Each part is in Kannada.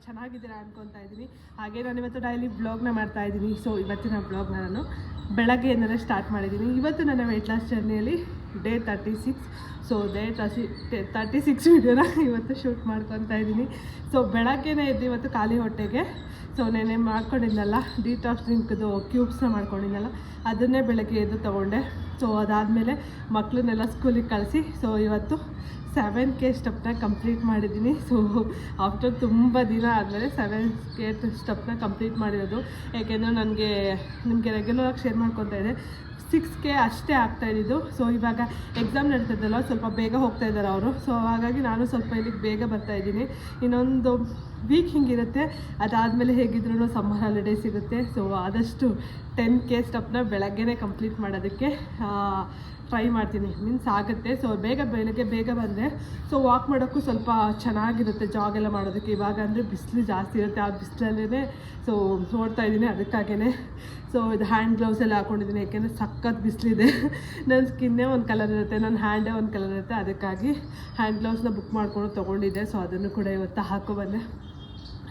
ಚೆನ್ನಾಗಿದ್ದೀರಾ ಅನ್ಕೊತಾ ಇದ್ದೀನಿ. ಹಾಗೆ ನಾನು ಇವತ್ತು ಡೈಲಿ ಬ್ಲಾಗ್ನ ಮಾಡ್ತಾ ಇದ್ದೀನಿ. ಸೊ ಇವತ್ತಿನ ಬ್ಲಾಗ್ನ ನಾನು ಬೆಳಗ್ಗೆಯಿಂದಲೇ ಸ್ಟಾರ್ಟ್ ಮಾಡಿದ್ದೀನಿ. ಇವತ್ತು ನನ್ನ ವೆಯ್ಟ್ ಲಾಸ್ ಜರ್ನಿಯಲ್ಲಿ ಡೇ 36. ಸೊ ಡೇ 36 ವಿಡಿಯೋನ ಇವತ್ತು ಶೂಟ್ ಮಾಡ್ಕೊತಾ ಇದ್ದೀನಿ. ಸೊ ಬೆಳಗ್ಗೆನೇ ಎದ್ದು ಇವತ್ತು ಖಾಲಿ ಹೊಟ್ಟೆಗೆ ಸೊ ನೆನೆ ಮಾಡ್ಕೊಂಡಿದ್ನಲ್ಲ ಡಿಟಾಕ್ಸ್ ಡ್ರಿಂಕ್ದು ಕ್ಯೂಬ್ಸ್ನ ಮಾಡ್ಕೊಂಡಿದ್ನಲ್ಲ ಅದನ್ನೇ ಬೆಳಗ್ಗೆ ಎದ್ದು ತೊಗೊಂಡೆ. ಸೊ ಅದಾದಮೇಲೆ ಮಕ್ಕಳನ್ನೆಲ್ಲ ಸ್ಕೂಲಿಗೆ ಕಳಿಸಿ ಸೊ ಇವತ್ತು 7K ಸ್ಟೆಪ್ನ ಕಂಪ್ಲೀಟ್ ಮಾಡಿದ್ದೀನಿ. ಸೊ ಆಫ್ಟರ್ ತುಂಬ ದಿನ ಆದಮೇಲೆ 7K ಸ್ಟೆಪ್ನ ಕಂಪ್ಲೀಟ್ ಮಾಡಿರೋದು. ಏಕೆಂದರೆ ನಿಮಗೆ ರೆಗ್ಯುಲರಾಗಿ ಶೇರ್ ಮಾಡ್ಕೊತಾ ಇದೆ 6K ಅಷ್ಟೇ ಆಗ್ತಾಯಿದ್ದು. ಸೊ ಇವಾಗ ಎಕ್ಸಾಮ್ ನಡೀತದಲ್ಲ ಸ್ವಲ್ಪ ಬೇಗ ಹೋಗ್ತಾ ಇದ್ದಾರೆ ಅವರು. ಸೊ ಹಾಗಾಗಿ ನಾನು ಸ್ವಲ್ಪ ಇಲ್ಲಿಗೆ ಬೇಗ ಬರ್ತಾಯಿದ್ದೀನಿ. ಇನ್ನೊಂದು ವೀಕ್ ಹಿಂಗಿರುತ್ತೆ. ಅದಾದಮೇಲೆ ಹೇಗಿದ್ರೂ ಸಮ್ಮರ್ ಹಾಲಿಡೇಸ್ ಇರುತ್ತೆ. ಸೊ ಆದಷ್ಟು 10K ಸ್ಟೆಪ್ನ ಬೆಳಗ್ಗೆನೇ ಕಂಪ್ಲೀಟ್ ಮಾಡೋದಕ್ಕೆ ಟ್ರೈ ಮಾಡ್ತೀನಿ. ಮೀನ್ಸ್ ಆಗುತ್ತೆ. ಸೊ ಬೆಳಗ್ಗೆ ಬೇಗ ಬಂದರೆ ಸೊ ವಾಕ್ ಮಾಡೋಕ್ಕೂ ಸ್ವಲ್ಪ ಚೆನ್ನಾಗಿರುತ್ತೆ, ಜಾಗ್ ಎಲ್ಲ ಮಾಡೋದಕ್ಕೆ. ಇವಾಗ ಅಂದರೆ ಬಿಸಿಲು ಜಾಸ್ತಿ ಇರುತ್ತೆ, ಆ ಬಿಸಿಲಲ್ಲೇ ಸೊ ನೋಡ್ತಾ ಇದ್ದೀನಿ. ಅದಕ್ಕಾಗೇ ಸೊ ಇದು ಹ್ಯಾಂಡ್ ಗ್ಲೌಸ್ ಎಲ್ಲ ಹಾಕ್ಕೊಂಡಿದ್ದೀನಿ. ಯಾಕೆಂದರೆ ಸಖತ್ ಬಿಸಿಲಿದೆ. ನನ್ನ ಸ್ಕಿನ್ನೇ ಒಂದು ಕಲರ್ ಇರುತ್ತೆ, ನನ್ನ ಹ್ಯಾಂಡೇ ಒಂದು ಕಲರ್ ಇರುತ್ತೆ. ಅದಕ್ಕಾಗಿ ಹ್ಯಾಂಡ್ ಗ್ಲೌಸ್ನ ಬುಕ್ ಮಾಡ್ಕೊಂಡು ತೊಗೊಂಡಿದ್ದೆ. ಸೊ ಅದನ್ನು ಕೂಡ ಇವತ್ತು ಹಾಕೊಬಂದೆ.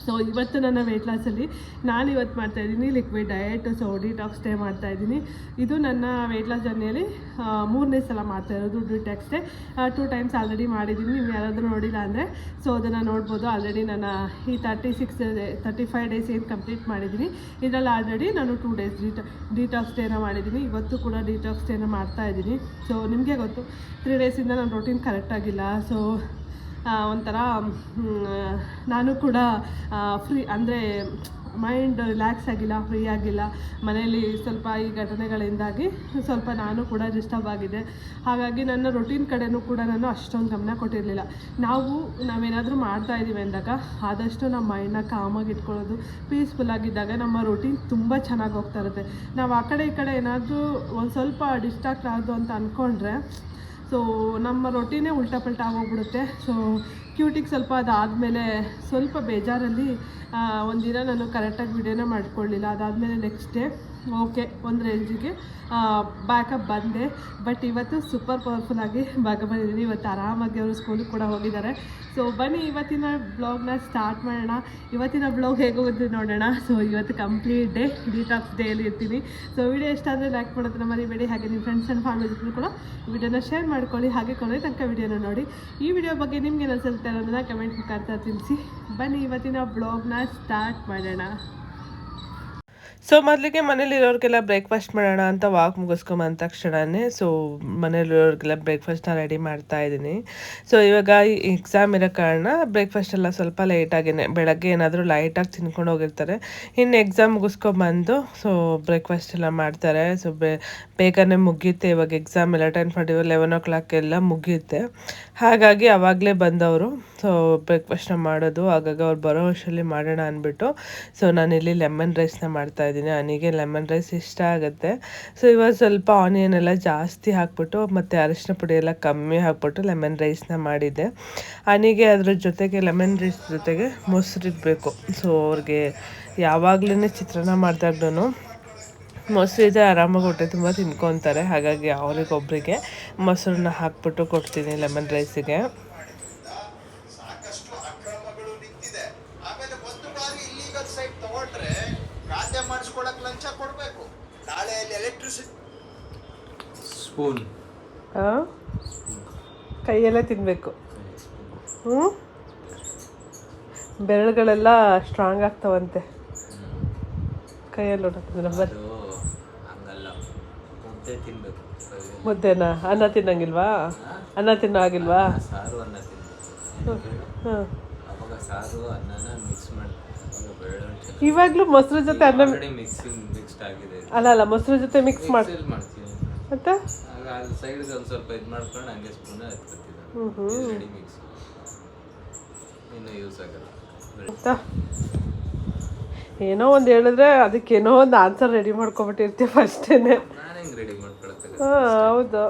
ಸೊ ಇವತ್ತು ನನ್ನ ವೆಯ್ಟ್ ಲಾಸಲ್ಲಿ ನಾನು ಇವತ್ತು ಮಾಡ್ತಾಯಿದ್ದೀನಿ liquid diet. So detox day ಮಾಡ್ತಾಯಿದ್ದೀನಿ. ಇದು ನನ್ನ ವೆಯ್ಟ್ ಲಾಸ್ ಜರ್ನಿಯಲ್ಲಿ 3ನೇ ಸಲ ಮಾಡ್ತಾಯಿರೋದು ಡಿಟಾಕ್ಸ್ ಡೇ. 2 ಟೈಮ್ಸ್ ಆಲ್ರೆಡಿ ಮಾಡಿದ್ದೀನಿ. ನೀವು ಯಾರಾದರೂ ನೋಡಿಲ್ಲ ಅಂದರೆ ಸೊ ಅದನ್ನು ನೋಡ್ಬೋದು. ಆಲ್ರೆಡಿ ನನ್ನ ಈ 35 ಡೇಸ್ ಏನು ಕಂಪ್ಲೀಟ್ ಮಾಡಿದ್ದೀನಿ ಇದರಲ್ಲಿ ಆಲ್ರೆಡಿ ನಾನು 2 ಡೇಸ್ ಡಿಟಾಕ್ಸ್ ಡೇನ ಮಾಡಿದ್ದೀನಿ. ಇವತ್ತು ಕೂಡ ಡಿಟಾಕ್ಸ್ ಡೇನ ಮಾಡ್ತಾಯಿದ್ದೀನಿ. ಸೊ ನಿಮಗೆ ಗೊತ್ತು 3 ಡೇಸಿಂದ ನನ್ನ ರೂಟೀನ್ ಕರೆಕ್ಟಾಗಿಲ್ಲ. ಸೊ ಒಂಥರ ನಾನು ಕೂಡ ಫ್ರೀ ಅಂದರೆ ಮೈಂಡ್ ರಿಲ್ಯಾಕ್ಸ್ ಆಗಿಲ್ಲ, ಫ್ರೀ ಆಗಿಲ್ಲ. ಮನೆಯಲ್ಲಿ ಸ್ವಲ್ಪ ಈ ಘಟನೆಗಳಿಂದಾಗಿ ಸ್ವಲ್ಪ ನಾನು ಕೂಡ ಡಿಸ್ಟರ್ಬ್ ಆಗಿದೆ. ಹಾಗಾಗಿ ನನ್ನ ರೊಟೀನ್ ಕಡೆನೂ ಕೂಡ ನಾನು ಅಷ್ಟೊಂದು ಗಮನ ಕೊಟ್ಟಿರಲಿಲ್ಲ. ನಾವೇನಾದರೂ ಮಾಡ್ತಾಯಿದ್ದೀವಿ ಅಂದಾಗ ಆದಷ್ಟು ನಮ್ಮ ಮೈಂಡನ್ನ ಕಾಮಾಗಿ ಇಟ್ಕೊಳ್ಳೋದು, ಪೀಸ್ಫುಲ್ಲಾಗಿದ್ದಾಗ ನಮ್ಮ ರೊಟೀನ್ ತುಂಬ ಚೆನ್ನಾಗಿ ಹೋಗ್ತಾ ಇರುತ್ತೆ. ನಾವು ಆ ಕಡೆ ಈ ಕಡೆ ಏನಾದರೂ ಒಂದು ಸ್ವಲ್ಪ ಡಿಸ್ಟ್ರಾಕ್ಟ್ ಆಗೋದು ಅಂತ ಅಂದ್ಕೊಂಡ್ರೆ ಸೊ ನಮ್ಮ ರೊಟೀನೇ ಉಲ್ಟಾ ಪಲ್ಟಾ ಆಗೋಗ್ಬಿಡುತ್ತೆ. ಸೊ ಕ್ಯೂಟಿಗೆ ಸ್ವಲ್ಪ ಅದಾದಮೇಲೆ ಸ್ವಲ್ಪ ಬೇಜಾರಲ್ಲಿ ಒಂದಿನ ನಾನು ಕರೆಕ್ಟಾಗಿ ವಿಡಿಯೋನ ಮಾಡ್ಕೊಳ್ಳಿಲ್ಲ. ಅದಾದಮೇಲೆ ನೆಕ್ಸ್ಟ್ ಡೇ ಓಕೆ ಒಂದು ರೇಂಜಿಗೆ ಬ್ಯಾಕಪ್ ಬಂದೆ. ಬಟ್ ಇವತ್ತು ಸೂಪರ್ ಪವರ್ಫುಲ್ಲಾಗಿ ಬ್ಯಾಕಪ್ ಬಂದಿದ್ದೀನಿ. ಇವತ್ತು ಆರಾಮಾಗಿ ಅವರು ಸ್ಕೂಲಿಗೆ ಕೂಡ ಹೋಗಿದ್ದಾರೆ. ಸೊ ಬನ್ನಿ ಇವತ್ತಿನ ಬ್ಲಾಗ್ನ ಸ್ಟಾರ್ಟ್ ಮಾಡೋಣ. ಇವತ್ತಿನ ಬ್ಲಾಗ್ ಹೇಗೋಗುತ್ತೆ ನೋಡೋಣ. ಸೊ ಇವತ್ತು ಕಂಪ್ಲೀಟ್ ಡೇ ಡಿಟಾಕ್ಸ್ ಡೇಯಲ್ಲಿ ಇರ್ತೀನಿ. ಸೊ ವಿಡಿಯೋ ಎಷ್ಟಾದರೆ ಲೈಕ್ ಮಾಡೋದನ್ನ ಮರಿಬೇಡಿ. ಹಾಗೆ ನಿಮ್ಮ ಫ್ರೆಂಡ್ಸ್ ಆ್ಯಂಡ್ ಫ್ಯಾಮಿಲಿ ಜೊತೆ ಕೂಡ ವಿಡಿಯೋನ ಶೇರ್ ಮಾಡ್ಕೊಳ್ಳಿ. ಹಾಗೆ ಕೊನೆ ತನಕ ವಿಡಿಯೋನ ನೋಡಿ. ಈ ವಿಡಿಯೋ ಬಗ್ಗೆ ನಿಮ್ಗೆ ಏನು ಅನಿಸುತ್ತೆ ಅನ್ನೋದನ್ನ ಕಮೆಂಟ್ ಮುಖಾಂತರ ತಿಳಿಸಿ. ಬನ್ನಿ ಇವತ್ತಿನ ಬ್ಲಾಗ್ನ ಸ್ಟಾರ್ಟ್ ಮಾಡೋಣ. ಸೊ ಮೊದಲಿಗೆ ಮನೇಲಿರೋರಿಗೆಲ್ಲ ಬ್ರೇಕ್ಫಾಸ್ಟ್ ಮಾಡೋಣ ಅಂತ ವಾಕ್ ಮುಗಿಸ್ಕೊಂಬಂದ ತಕ್ಷಣವೇ ಸೊ ಮನೇಲಿರೋರಿಗೆಲ್ಲ ಬ್ರೇಕ್ಫಾಸ್ಟ್ನ ರೆಡಿ ಮಾಡ್ತಾ ಇದ್ದೀನಿ. ಸೊ ಇವಾಗ ಎಕ್ಸಾಮ್ ಇರೋ ಕಾರಣ ಬ್ರೇಕ್ಫಾಸ್ಟ್ ಎಲ್ಲ ಸ್ವಲ್ಪ ಲೇಟಾಗೇ, ಬೆಳಗ್ಗೆ ಏನಾದರೂ ಲೈಟಾಗಿ ತಿನ್ಕೊಂಡು ಹೋಗಿರ್ತಾರೆ. ಇನ್ನು ಎಕ್ಸಾಮ್ ಮುಗಿಸ್ಕೊಂಬಂದು ಸೊ ಬ್ರೇಕ್ಫಾಸ್ಟ್ ಎಲ್ಲ ಮಾಡ್ತಾರೆ. ಸೊ ಬೇಗನೆ ಮುಗಿಯುತ್ತೆ. ಇವಾಗ ಎಕ್ಸಾಮ್ ಎಲ್ಲ 10:45 11 o'clock ಎಲ್ಲ ಮುಗಿಯುತ್ತೆ. ಹಾಗಾಗಿ ಆವಾಗಲೇ ಬಂದವರು ಸೊ ಬ್ರೇಕ್ಫಾಸ್ಟ್ನ ಮಾಡೋದು. ಹಾಗಾಗಿ ಅವ್ರು ಬರೋ ವರ್ಷದಲ್ಲಿ ಮಾಡೋಣ ಅಂದ್ಬಿಟ್ಟು ಸೊ ನಾನಿಲ್ಲಿ ಲೆಮನ್ ರೈಸ್ನ ಮಾಡ್ತಾಯಿದ್ದೀನಿ. ಅವನಿಗೆ ಲೆಮನ್ ರೈಸ್ ಇಷ್ಟ ಆಗುತ್ತೆ. ಸೊ ಇವಾಗ ಸ್ವಲ್ಪ ಆನಿಯನ್ ಎಲ್ಲ ಜಾಸ್ತಿ ಹಾಕ್ಬಿಟ್ಟು ಮತ್ತು ಅರಿಶಿನ ಪುಡಿ ಎಲ್ಲ ಕಮ್ಮಿ ಹಾಕ್ಬಿಟ್ಟು ಲೆಮನ್ ರೈಸ್ನ ಮಾಡಿದ್ದೆ. ಅವನಿಗೆ ಅದ್ರ ಜೊತೆಗೆ ಲೆಮನ್ ರೈಸ್ ಜೊತೆಗೆ ಮೊಸರಿರಬೇಕು. ಸೊ ಅವ್ರಿಗೆ ಯಾವಾಗಲೂ ಚಿತ್ರಾನ್ನ ಮಾಡಿದಾಗ್ಲೂ ಮೊಸರು ಇದ್ದರೆ ಆರಾಮಾಗಿ ಹೊಟ್ಟೆ ತುಂಬ ತಿನ್ಕೊತಾರೆ. ಹಾಗಾಗಿ ಅವರಿಗೊಬ್ಬರಿಗೆ ಮೊಸರನ್ನ ಹಾಕ್ಬಿಟ್ಟು ಕೊಡ್ತೀನಿ ಲೆಮನ್ ರೈಸಿಗೆ. ಸ್ಪೂನ್ ಕೈಯಲ್ಲೇ ತಿನ್ನಬೇಕು. ಬೆರಳುಗಳೆಲ್ಲ ಸ್ಟ್ರಾಂಗ್ ಆಗ್ತಾವಂತೆ ಕೈಯಲ್ಲಿ ನೋಡೋದು. ಮುದ್ದೆನಾ? ಅನ್ನ ತಿನ್ನಂಗಿಲ್ವಾ? ಅನ್ನ ತಿನ್ನೋ ಆಗಿಲ್ವಾ? ಇವಾಗಲೂ ಮೊಸರು ಜೊತೆ ಅನ್ನ ಅಲ್ಲ ಮೊಸರು ಜೊತೆ ಮಿಕ್ಸ್ ಮಾಡಿ ಮತ್ತೆ ಸ್ವಲ್ಪ ಇದು ಮಾಡ್ಕೊಂಡು ಹಂಗೆ ಸ್ಪೂನ್ ರೆಡಿ ಮಿಕ್ಸ್ ಇನ್ನು ಯೂಸ್ ಆಗಲ್ಲ. ಏನೋ ಒಂದು ಹೇಳಿದ್ರೆ ಅದಕ್ಕೇನೋ ಒಂದು ಆನ್ಸರ್ ರೆಡಿ ಮಾಡ್ಕೊಬಿಟ್ಟಿರ್ತೀವಿ ಫಸ್ಟೇನೆ. ನಾನು ಹೆಂಗೆ ರೆಡಿ ಮಾಡ್ಕೊಳಕ್ಕೆ? ಹೌದು,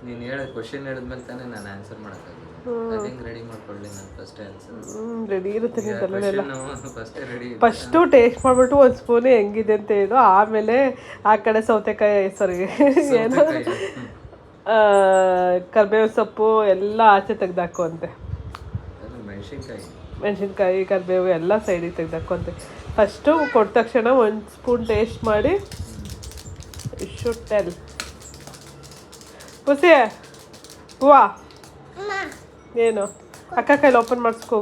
ನೀನು ಹೇಳೋ ಕ್ವಶನ್ ಹೇಳಿದ್ಮೇಲೆ ತಾನೇ ನಾನು ಆನ್ಸರ್ ಮಾಡೋಕ್ಕಾಗಲ್ಲ. ಹೆಂಗೆ ರೆಡಿ ಮಾಡ್ಕೊಳ್ಳಿ ನಾನು ಫಸ್ಟ್ ಆನ್ಸರ್ ರೆಡಿ ಇರುತ್ತೆ ನಿಂದಲ್ಲೆಲ್ಲ. ಫಸ್ಟೇ ರೆಡಿ ಫಸ್ಟು ಟೇಸ್ಟ್ ಮಾಡಿಬಿಟ್ಟು ಒಂದು ಸ್ಪೂನ್ ಹೆಂಗಿದೆ ಅಂತ ಹೇಳು. ಆಮೇಲೆ ಆ ಕಡೆ ಸೌತೆಕಾಯಿ ಏನು ಕರಿಬೇವು ಸೊಪ್ಪು ಎಲ್ಲ ಆಚೆ ತೆಗ್ದಾಕು ಅಂತೆ. ಮೆಣಸಿನ್ಕಾಯಿ ಮೆಣಸಿನ್ಕಾಯಿ ಕರಿಬೇವು ಎಲ್ಲ ಸೈಡಿಗೆ ತೆಗೆದಾಕೊಂತೀವಿ. ಫಸ್ಟು ಕೊಟ್ಟ ತಕ್ಷಣ 1 ಸ್ಪೂನ್ ಟೇಸ್ಟ್ ಮಾಡಿ ಶುಡ್ ಟೆಲ್. ಖುಷಿ ವಾ ಏನು ಅಕ್ಕ ಕೈಲಿ ಓಪನ್ ಮಾಡಿಸ್ಕೋ.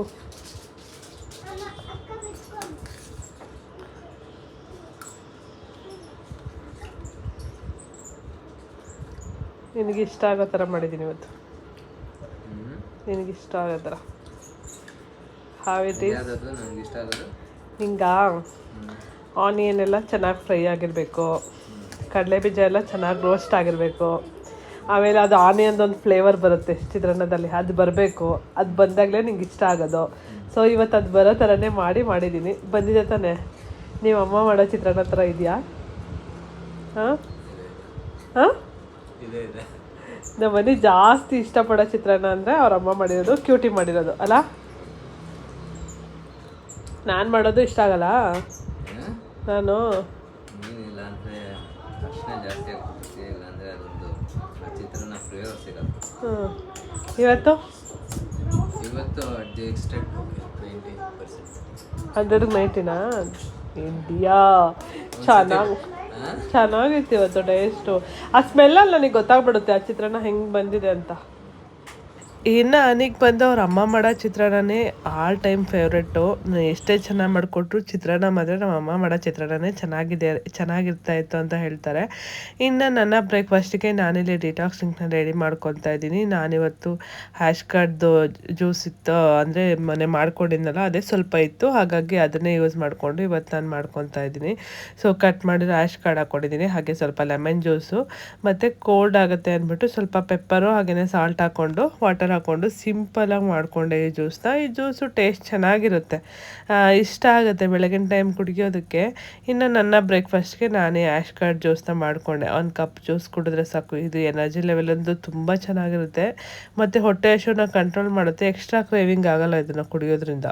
ನಿನಗೆ ಇಷ್ಟ ಆಗೋ ಥರ ಮಾಡಿದ್ದೀನಿ ಇವತ್ತು. ನಿನಗೆ ಇಷ್ಟ ಆಗೋ ಥರ ಹಾವಿಟಿ ಹಿಂಗ ಆನಿಯನ್ ಎಲ್ಲ ಚೆನ್ನಾಗಿ ಫ್ರೈ ಆಗಿರಬೇಕು, ಕಡಲೆ ಬೀಜ ಎಲ್ಲ ಚೆನ್ನಾಗಿ ರೋಸ್ಟ್ ಆಗಿರಬೇಕು. ಆಮೇಲೆ ಅದು ಆನಿಯನ್ದೊಂದು ಫ್ಲೇವರ್ ಬರುತ್ತೆ ಚಿತ್ರಾನ್ನದಲ್ಲಿ, ಅದು ಬರಬೇಕು. ಅದು ಬಂದಾಗಲೇ ನಿಂಗೆ ಇಷ್ಟ ಆಗೋದು. ಸೊ ಇವತ್ತು ಅದು ಬರೋ ಥರನೇ ಮಾಡಿದ್ದೀನಿ. ಬಂದಿದೆ ತಾನೆ? ನೀವು ಅಮ್ಮ ಮಾಡೋ ಚಿತ್ರಾನ್ನ ಥರ ಇದೆಯಾ? ಹಾಂ ಹಾಂ ನಮ್ಮ ಮನೆ ಜಾಸ್ತಿ ಇಷ್ಟಪಡೋ ಚಿತ್ರಾನ್ನ ಅಂದರೆ ಅವ್ರ ಅಮ್ಮ ಮಾಡಿರೋದು, ಕ್ಯೂಟಿ ಮಾಡಿರೋದು ಅಲ್ಲ. ನಾನು ಮಾಡೋದು ಇಷ್ಟ ಆಗಲ್ಲ. ನಾನು ಇವತ್ತು 190ನಾ? ಇಂಡಿಯಾ ಚೆನ್ನಾಗಿತ್ತು ಇವತ್ತು ಟೇಸ್ಟು. ಆ ಸ್ಮೆಲ್ಲಲ್ಲಿ ನನಗೆ ಗೊತ್ತಾಗ್ಬಿಡುತ್ತೆ ಆ ಚಿತ್ರಾನ್ನ ಹೆಂಗೆ ಬಂದಿದೆ ಅಂತ. ಇನ್ನು ಅನಿಗೆ ಬಂದು ಅವ್ರ ಅಮ್ಮ ಮಾಡೋ ಚಿತ್ರಾನ್ನನೇ ಆಲ್ ಟೈಮ್ ಫೇವ್ರೆಟ್ಟು. ಎಷ್ಟೇ ಚೆನ್ನಾಗಿ ಮಾಡಿಕೊಟ್ರು ಚಿತ್ರಾನ್ನ ಮಾತ್ರ ನಮ್ಮ ಅಮ್ಮ ಮಾಡೋ ಚಿತ್ರಾನ್ನನೇ ಚೆನ್ನಾಗಿರ್ತಾಯಿತ್ತು ಅಂತ ಹೇಳ್ತಾರೆ. ಇನ್ನು ನನ್ನ ಬ್ರೇಕ್ಫಾಸ್ಟಿಗೆ ನಾನಿಲ್ಲಿ ಡಿಟಾಕ್ಸ್ ಡ್ರಿಂಕ್ನ ರೆಡಿ ಮಾಡ್ಕೊತಾ ಇದ್ದೀನಿ. ನಾನಿವತ್ತು ಹ್ಯಾಶ್ ಕಾರ್ಡ್ದು ಜ್ಯೂಸ್ ಇತ್ತು, ಅಂದರೆ ಮನೆ ಮಾಡ್ಕೊಂಡಿದ್ನಲ್ಲ ಅದೇ ಸ್ವಲ್ಪ ಇತ್ತು, ಹಾಗಾಗಿ ಅದನ್ನೇ ಯೂಸ್ ಮಾಡಿಕೊಂಡು ಇವತ್ತು ನಾನು ಮಾಡ್ಕೊತಾ ಇದ್ದೀನಿ. ಸೊ ಕಟ್ ಮಾಡಿರೋ ಹ್ಯಾಶ್ ಕಾರ್ಡ್ ಹಾಕ್ಕೊಂಡಿದ್ದೀನಿ, ಹಾಗೆ ಸ್ವಲ್ಪ ಲೆಮನ್ ಜ್ಯೂಸು, ಮತ್ತು ಕೋಲ್ಡ್ ಆಗುತ್ತೆ ಅಂದ್ಬಿಟ್ಟು ಸ್ವಲ್ಪ ಪೆಪ್ಪರು ಹಾಗೆಯೇ ಸಾಲ್ಟ್ ಹಾಕ್ಕೊಂಡು ವಾಟರ್ ಹಾಕ್ಕೊಂಡು ಸಿಂಪಲಾಗಿ ಮಾಡಿಕೊಂಡೆ ಈ ಜ್ಯೂಸ್ನ. ಈ ಜ್ಯೂಸು ಟೇಸ್ಟ್ ಚೆನ್ನಾಗಿರುತ್ತೆ, ಇಷ್ಟ ಆಗುತ್ತೆ ಬೆಳಗಿನ ಟೈಮ್ ಕುಡಿಯೋದಕ್ಕೆ. ಇನ್ನು ನನ್ನ ಬ್ರೇಕ್ಫಾಸ್ಟ್ಗೆ ನಾನೇ ಆ್ಯಶ್ ಕಾರ್ಡ್ ಜ್ಯೂಸ್ನ ಮಾಡಿಕೊಂಡೆ. 1 ಕಪ್ ಜ್ಯೂಸ್ ಕುಡಿದ್ರೆ ಸಾಕು. ಇದು ಎನರ್ಜಿ ಲೆವೆಲ್ ಅಂತೂ ತುಂಬ ಚೆನ್ನಾಗಿರುತ್ತೆ ಮತ್ತು ಹೊಟ್ಟೆ ಹಸಿವನ್ನ ಕಂಟ್ರೋಲ್ ಮಾಡುತ್ತೆ. ಎಕ್ಸ್ಟ್ರಾ ಕ್ರೇವಿಂಗ್ ಆಗಲ್ಲ ಇದನ್ನು ಕುಡಿಯೋದ್ರಿಂದ.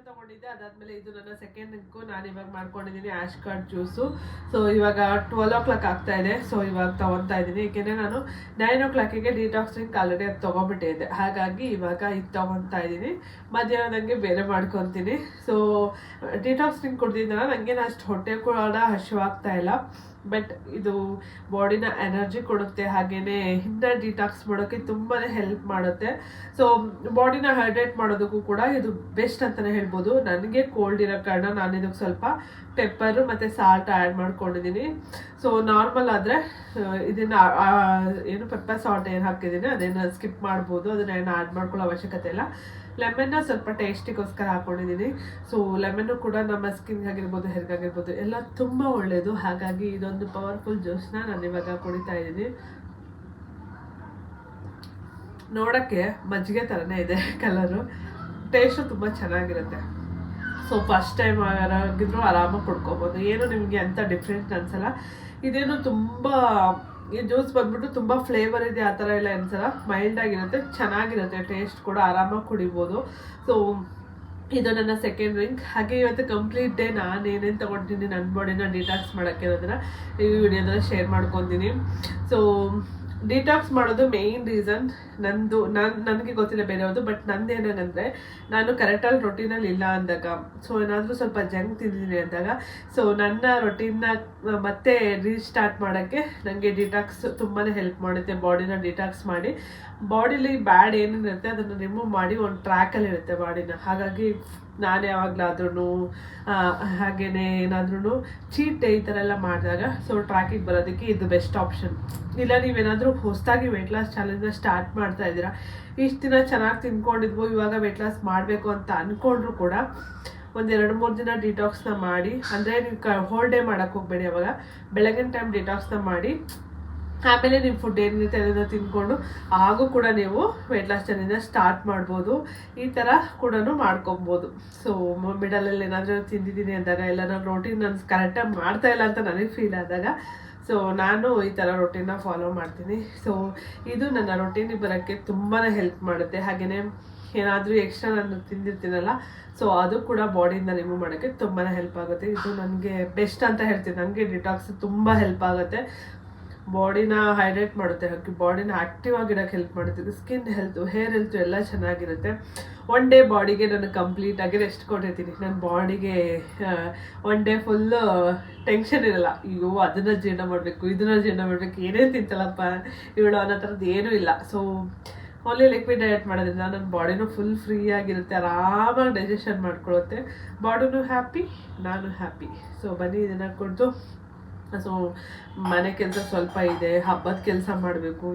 ತಗೊಂಡಿದ್ದೆ, ಅದಾದಮೇಲೆ ಇದು ನನ್ನ ಸೆಕೆಂಡ್ ಡ್ರಿಂಕು. ನಾನು ಇವಾಗ ಮಾಡ್ಕೊಂಡಿದ್ದೀನಿ ಆ್ಯಶ್ ಕಾರ್ಡ್ ಜ್ಯೂಸು. ಸೊ ಇವಾಗ 12 o'clock ಆಗ್ತಾ ಇದೆ. ಸೊ ಇವಾಗ ತೊಗೊತಾ ಇದ್ದೀನಿ, ಏಕೆಂದರೆ ನಾನು 9 o'clock ಡಿಟಾಕ್ಸ್ ಡ್ರಿಂಕ್ ಆಲ್ರೆಡಿ ಅದು ತೊಗೊಂಬಿಟ್ಟಿದ್ದೆ, ಹಾಗಾಗಿ ಇವಾಗ ಇದು ತೊಗೊತಾ ಇದ್ದೀನಿ. ಮಧ್ಯಾಹ್ನ ನನಗೆ ಬೇರೆ ಮಾಡ್ಕೊತೀನಿ. ಸೊ ಡಿಟಾಕ್ಸ್ ಡ್ರಿಂಕ್ ಕುಡ್ದಿದ್ದಲ್ಲ, ನನಗೇನು ಅಷ್ಟು ಹೊಟ್ಟೆ ಕೂಡ ಹಸಿವಾಗ್ತಾ ಇಲ್ಲ. ಬಟ್ ಇದು ಬಾಡಿನ ಎನರ್ಜಿ ಕೊಡುತ್ತೆ, ಹಾಗೆಯೇ ಇನ್ನು ಡಿಟಾಕ್ಸ್ ಮಾಡೋಕ್ಕೆ ತುಂಬಾ ಹೆಲ್ಪ್ ಮಾಡುತ್ತೆ. ಸೊ ಬಾಡಿನ ಹೈಡ್ರೇಟ್ ಮಾಡೋದಕ್ಕೂ ಕೂಡ ಇದು ಬೆಸ್ಟ್ ಅಂತಲೇ ಹೇಳ್ಬೋದು. ನನಗೆ ಕೋಲ್ಡ್ ಇರೋ ಕಾರಣ ನಾನು ಇದಕ್ಕೆ ಸ್ವಲ್ಪ ಪೆಪ್ಪರು ಮತ್ತು ಸಾಲ್ಟ್ ಆ್ಯಡ್ ಮಾಡ್ಕೊಂಡಿದ್ದೀನಿ. ಸೊ ನಾರ್ಮಲ್ ಆದರೆ ಇದನ್ನು ಏನು ಪೆಪ್ಪರ್ ಸಾಲ್ಟ್ ಏನು ಹಾಕಿದ್ದೀನಿ ಅದನ್ನು ಸ್ಕಿಪ್ ಮಾಡ್ಬೋದು, ಅದನ್ನು ಏನು ಆ್ಯಡ್ ಮಾಡ್ಕೊಳ್ಳೋ ಅವಶ್ಯಕತೆ ಇಲ್ಲ. ಲೆಮನ್ನ ಸ್ವಲ್ಪ ಟೇಸ್ಟಿಗೋಸ್ಕರ ಹಾಕ್ಕೊಂಡಿದ್ದೀನಿ. ಸೊ ಲೆಮನ್ನು ಕೂಡ ನಮ್ಮ ಸ್ಕಿನ್ಗಾಗಿರ್ಬೋದು, ಹೆರ್ಗಾಗಿರ್ಬೋದು ಎಲ್ಲ ತುಂಬ ಒಳ್ಳೆಯದು. ಹಾಗಾಗಿ ಇದೊಂದು ಪವರ್ಫುಲ್ ಜ್ಯೂಸ್ನ ನಾನು ಇವಾಗ ಕುಡಿತಾ ಇದ್ದೀನಿ. ನೋಡೋಕ್ಕೆ ಮಜ್ಜಿಗೆ ಥರನೇ ಇದೆ ಕಲರು, ಟೇಸ್ಟು ತುಂಬ ಚೆನ್ನಾಗಿರುತ್ತೆ. ಸೊ ಫಸ್ಟ್ ಟೈಮ್ ಆಗಿದ್ರು ಆರಾಮಾಗಿ ಕುಡ್ಕೊಬೋದು, ಏನು ನಿಮಗೆ ಅಂಥ ಡಿಫ್ರೆಂಟ್ ಅನ್ಸಲ್ಲ. ಇದೇನು ತುಂಬ ಈ ಜ್ಯೂಸ್ ಬಂದ್ಬಿಟ್ಟು ತುಂಬ ಫ್ಲೇವರ್ ಇದೆ ಆ ಥರ ಎಲ್ಲ ಅನ್ಸಲ್ಲ, ಮೈಲ್ಡ್ ಆಗಿರುತ್ತೆ, ಚೆನ್ನಾಗಿರುತ್ತೆ, ಟೇಸ್ಟ್ ಕೂಡ ಆರಾಮಾಗಿ ಕುಡಿಬೋದು. ಸೊ ಇದು ನನ್ನ ಸೆಕೆಂಡ್ ಡ್ರಿಂಕ್. ಹಾಗೆ ಇವತ್ತು ಕಂಪ್ಲೀಟ್ ಡೇ ನಾನು ಏನೇನು ತೊಗೊಂಡಿದ್ದೀನಿ ನನ್ನ ಬಾಡಿನ ಡಿಟಾಕ್ಸ್ ಮಾಡೋಕ್ಕೆ ಅನ್ನೋದನ್ನು ಈ ವಿಡಿಯೋದಲ್ಲಿ ಶೇರ್ ಮಾಡ್ಕೊತೀನಿ. ಸೊ ಡಿಟಾಕ್ಸ್ ಮಾಡೋದು ಮೇಯ್ನ್ ರೀಸನ್ ನನಗೆ ಗೊತ್ತಿಲ್ಲ ಬೇರೆಯವ್ರದ್ದು, ಬಟ್ ನಂದು ಏನೇನಂದರೆ ನಾನು ಕರೆಕ್ಟಾಗಿ ರೊಟೀನಲ್ಲಿ ಇಲ್ಲ ಅಂದಾಗ, ಸೊ ಏನಾದರೂ ಸ್ವಲ್ಪ ಜಂಕ್ ತಿಂದಿದ್ದೀನಿ ಅಂದಾಗ, ಸೊ ನನ್ನ ರೊಟೀನ್ನ ಮತ್ತೆ ರೀಸ್ಟಾರ್ಟ್ ಮಾಡೋಕ್ಕೆ ನನಗೆ ಡಿಟಾಕ್ಸ್ ತುಂಬಾ ಹೆಲ್ಪ್ ಮಾಡುತ್ತೆ. ಬಾಡಿನ ಡಿಟಾಕ್ಸ್ ಮಾಡಿ ಬಾಡಿಲಿ ಬ್ಯಾಡ್ ಏನೇನಿರುತ್ತೆ ಅದನ್ನು ರಿಮೂವ್ ಮಾಡಿ ಒಂದು ಟ್ರ್ಯಾಕಲ್ಲಿ ಇರುತ್ತೆ ಬಾಡಿನ. ಹಾಗಾಗಿ ನಾನು ಯಾವಾಗಲಾದ್ರೂ ಹಾಗೆಯೇ ಏನಾದ್ರೂ ಚೀಟ್ ಡೇ ಈ ಥರ ಎಲ್ಲ ಮಾಡಿದಾಗ ಸೊ ಟ್ರ್ಯಾಕಿಗೆ ಬರೋದಕ್ಕೆ ಇದು ಬೆಸ್ಟ್ ಆಪ್ಷನ್. ಇಲ್ಲ ನೀವೇನಾದರೂ ಹೊಸದಾಗಿ ವೆಯ್ಟ್ ಲಾಸ್ ಚಾಲೆಂಜ್ನ ಸ್ಟಾರ್ಟ್ ಮಾಡ್ತಾ ಇದ್ದೀರಾ, ಇಷ್ಟು ದಿನ ಚೆನ್ನಾಗಿ ತಿನ್ಕೊಂಡಿದ್ವು, ಇವಾಗ ವೆಯ್ಟ್ ಲಾಸ್ ಮಾಡಬೇಕು ಅಂತ ಅಂದ್ಕೊಂಡ್ರು ಕೂಡ ಒಂದು 2-3 ದಿನ ಡಿಟಾಕ್ಸ್ನ ಮಾಡಿ, ಅಂದರೆ ನೀವು ಹೋಲ್ ಡೇ ಮಾಡೋಕ್ಕೆ ಹೋಗಬೇಡಿ. ಅವಾಗ ಬೆಳಗಿನ ಟೈಮ್ ಡಿಟಾಕ್ಸ್ನ ಮಾಡಿ ಆಮೇಲೆ ನಿಮ್ಮ ಫುಡ್ ಏನಿರುತ್ತೆ ಅದನ್ನು ತಿಂದ್ಕೊಂಡು ಹಾಗೂ ಕೂಡ ನೀವು ವೆಯ್ಟ್ ಲಾಸ್ ಜರ್ನಿನ ಸ್ಟಾರ್ಟ್ ಮಾಡ್ಬೋದು. ಈ ಥರ ಕೂಡ ಮಾಡ್ಕೊಬೋದು. ಸೊ ಮಿಡಲಲ್ಲಿ ಏನಾದರೂ ತಿಂದಿದ್ದೀನಿ ಅಂದಾಗ, ಇಲ್ಲ ನಾನು ರೊಟೀನ್ ನಾನು ಕರೆಕ್ಟಾಗಿ ಮಾಡ್ತಾಯಿಲ್ಲ ಅಂತ ನನಗೆ ಫೀಲ್ ಆದಾಗ, ಸೊ ನಾನು ಈ ಥರ ರೊಟೀನ್ನ ಫಾಲೋ ಮಾಡ್ತೀನಿ. ಸೊ ಇದು ನನ್ನ ರೊಟೀನಿಗೆ ಬರೋಕ್ಕೆ ತುಂಬಾ ಹೆಲ್ಪ್ ಮಾಡುತ್ತೆ. ಹಾಗೆಯೇ ಏನಾದರೂ ಎಕ್ಸ್ಟ್ರಾ ನಾನು ತಿಂದಿರ್ತೀನಲ್ಲ, ಸೊ ಅದು ಕೂಡ ಬಾಡಿಯಿಂದ ರಿಮೂವ್ ಮಾಡೋಕ್ಕೆ ತುಂಬಾ ಹೆಲ್ಪ್ ಆಗುತ್ತೆ. ಇದು ನನಗೆ ಬೆಸ್ಟ್ ಅಂತ ಹೇಳ್ತೀನಿ. ನನಗೆ ಡಿಟಾಕ್ಸ್ ತುಂಬ ಹೆಲ್ಪ್ ಆಗುತ್ತೆ. ಬಾಡಿನ ಹೈಡ್ರೇಟ್ ಮಾಡುತ್ತೆ, ಹಾಗೆ ಬಾಡಿನ ಆ್ಯಕ್ಟಿವ್ ಆಗಿಡೋಕ್ಕೆ ಹೆಲ್ಪ್ ಮಾಡುತ್ತೆ, ಸ್ಕಿನ್ ಹೆಲ್ತು, ಹೇರ್ ಹೆಲ್ತು ಎಲ್ಲ ಚೆನ್ನಾಗಿರುತ್ತೆ. ಒನ್ ಡೇ ಬಾಡಿಗೆ ನಾನು ಕಂಪ್ಲೀಟಾಗಿ ರೆಸ್ಟ್ ಕೊಟ್ಟಿರ್ತೀನಿ. ನನ್ನ ಬಾಡಿಗೆ ಒನ್ ಡೇ ಫುಲ್ಲು ಟೆನ್ಷನ್ ಇರಲ್ಲ, ಅಯ್ಯೋ ಅದನ್ನು ಜೀರ್ಣ ಮಾಡಬೇಕು, ಇದನ್ನು ಜೀರ್ಣ ಮಾಡಬೇಕು, ಏನೇನು ತಿಂತಲಪ್ಪ ಇವಳು ಅನ್ನೋ ಥರದ್ದು ಏನೂ ಇಲ್ಲ. ಸೊ ಓನ್ಲಿ ಲಿಕ್ವಿಡ್ ಡಯಟ್ ಮಾಡೋದ್ರಿಂದ ನನ್ನ ಬಾಡಿನೂ ಫುಲ್ ಫ್ರೀ ಆಗಿರುತ್ತೆ, ಆರಾಮಾಗಿ ಡೈಜೆಷನ್ ಮಾಡ್ಕೊಳ್ಳುತ್ತೆ, ಬಾಡಿನೂ ಹ್ಯಾಪಿ, ನಾನು ಹ್ಯಾಪಿ. ಸೊ ಬನ್ನಿ ಇದನ್ನು ಕೊಟ್ಟು. ಸೊ ಮನೆ ಕೆಲಸ ಸ್ವಲ್ಪ ಇದೆ, ಹಬ್ಬದ ಕೆಲಸ ಮಾಡಬೇಕು.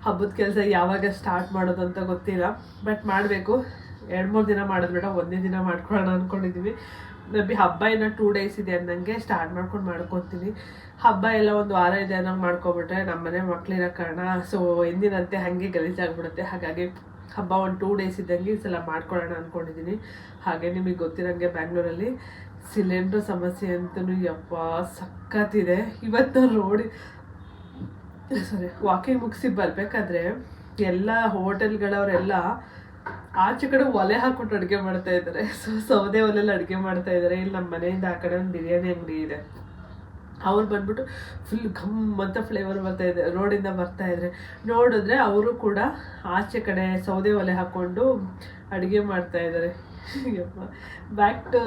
ಹಬ್ಬದ ಕೆಲಸ ಯಾವಾಗ ಸ್ಟಾರ್ಟ್ ಮಾಡೋದು ಅಂತ ಗೊತ್ತಿಲ್ಲ, ಬಟ್ ಮಾಡಬೇಕು. 2-3 ದಿನ ಮಾಡೋದು ಬೇಡ, ಒಂದೇ ದಿನ ಮಾಡ್ಕೊಳ್ಳೋಣ ಅಂದ್ಕೊಂಡಿದ್ದೀವಿ. ಮೇ ಬಿ ಹಬ್ಬ ಇನ್ನೂ 2 days ಇದೆ ಅಂದಂಗೆ ಸ್ಟಾರ್ಟ್ ಮಾಡ್ಕೊತೀನಿ. ಹಬ್ಬ ಎಲ್ಲ ಒಂದು ವಾರ ಇದೆ ಅನ್ನೋಂಗೆ ಮಾಡ್ಕೊಬಿಟ್ರೆ ನಮ್ಮ ಮನೆ ಮಕ್ಕಳಿರೋ ಕಾರಣ ಸೊ ಎಂದಿನಂತೆ ಹಾಗೆ ಗಲೀಜಾಗ್ಬಿಡುತ್ತೆ. ಹಾಗಾಗಿ ಹಬ್ಬ ಒಂದು 2 days ಇದ್ದಂಗೆ ಈ ಸಲ ಮಾಡ್ಕೊಳ್ಳೋಣ ಅಂದ್ಕೊಂಡಿದ್ದೀನಿ. ಹಾಗೆ ನಿಮಗೆ ಗೊತ್ತಿರೋಂಗೆ ಬ್ಯಾಂಗ್ಳೂರಲ್ಲಿ ಸಿಲಿಂಡ್ರ್ ಸಮಸ್ಯೆ ಅಂತೂ ಯಪ್ಪ ಸಖತ್ತಿದೆ. ಇವತ್ತು ವಾಕಿಂಗ್ ಮುಗಿಸಿ ಬರಬೇಕಾದ್ರೆ ಎಲ್ಲ ಹೋಟೆಲ್ಗಳವರೆಲ್ಲ ಆಚೆ ಕಡೆ ಒಲೆ ಹಾಕ್ಬಿಟ್ಟು ಅಡುಗೆ ಮಾಡ್ತಾ ಇದ್ದಾರೆ. ಸೊ ಸೌದೆ ಒಲೆಯಲ್ಲಿ ಅಡುಗೆ ಮಾಡ್ತಾ ಇದ್ದಾರೆ. ಇಲ್ಲಿ ನಮ್ಮ ಮನೆಯಿಂದ ಆ ಕಡೆ ಒಂದು ಬಿರಿಯಾನಿ ಅಂಗಡಿ ಇದೆ, ಅವ್ರು ಬಂದ್ಬಿಟ್ಟು ಫುಲ್ ಘಮ್ ಅಂತ ಫ್ಲೇವರ್ ಬರ್ತಾಯಿದೆ, ರೋಡಿಂದ ಬರ್ತಾಯಿದ್ರೆ ನೋಡಿದ್ರೆ ಅವರು ಕೂಡ ಆಚೆ ಕಡೆ ಸೌದೆ ಒಲೆ ಹಾಕ್ಕೊಂಡು ಅಡುಗೆ ಮಾಡ್ತಾಯಿದ್ದಾರೆ. ಯಪ್ಪ ಬ್ಯಾಕ್ ಟು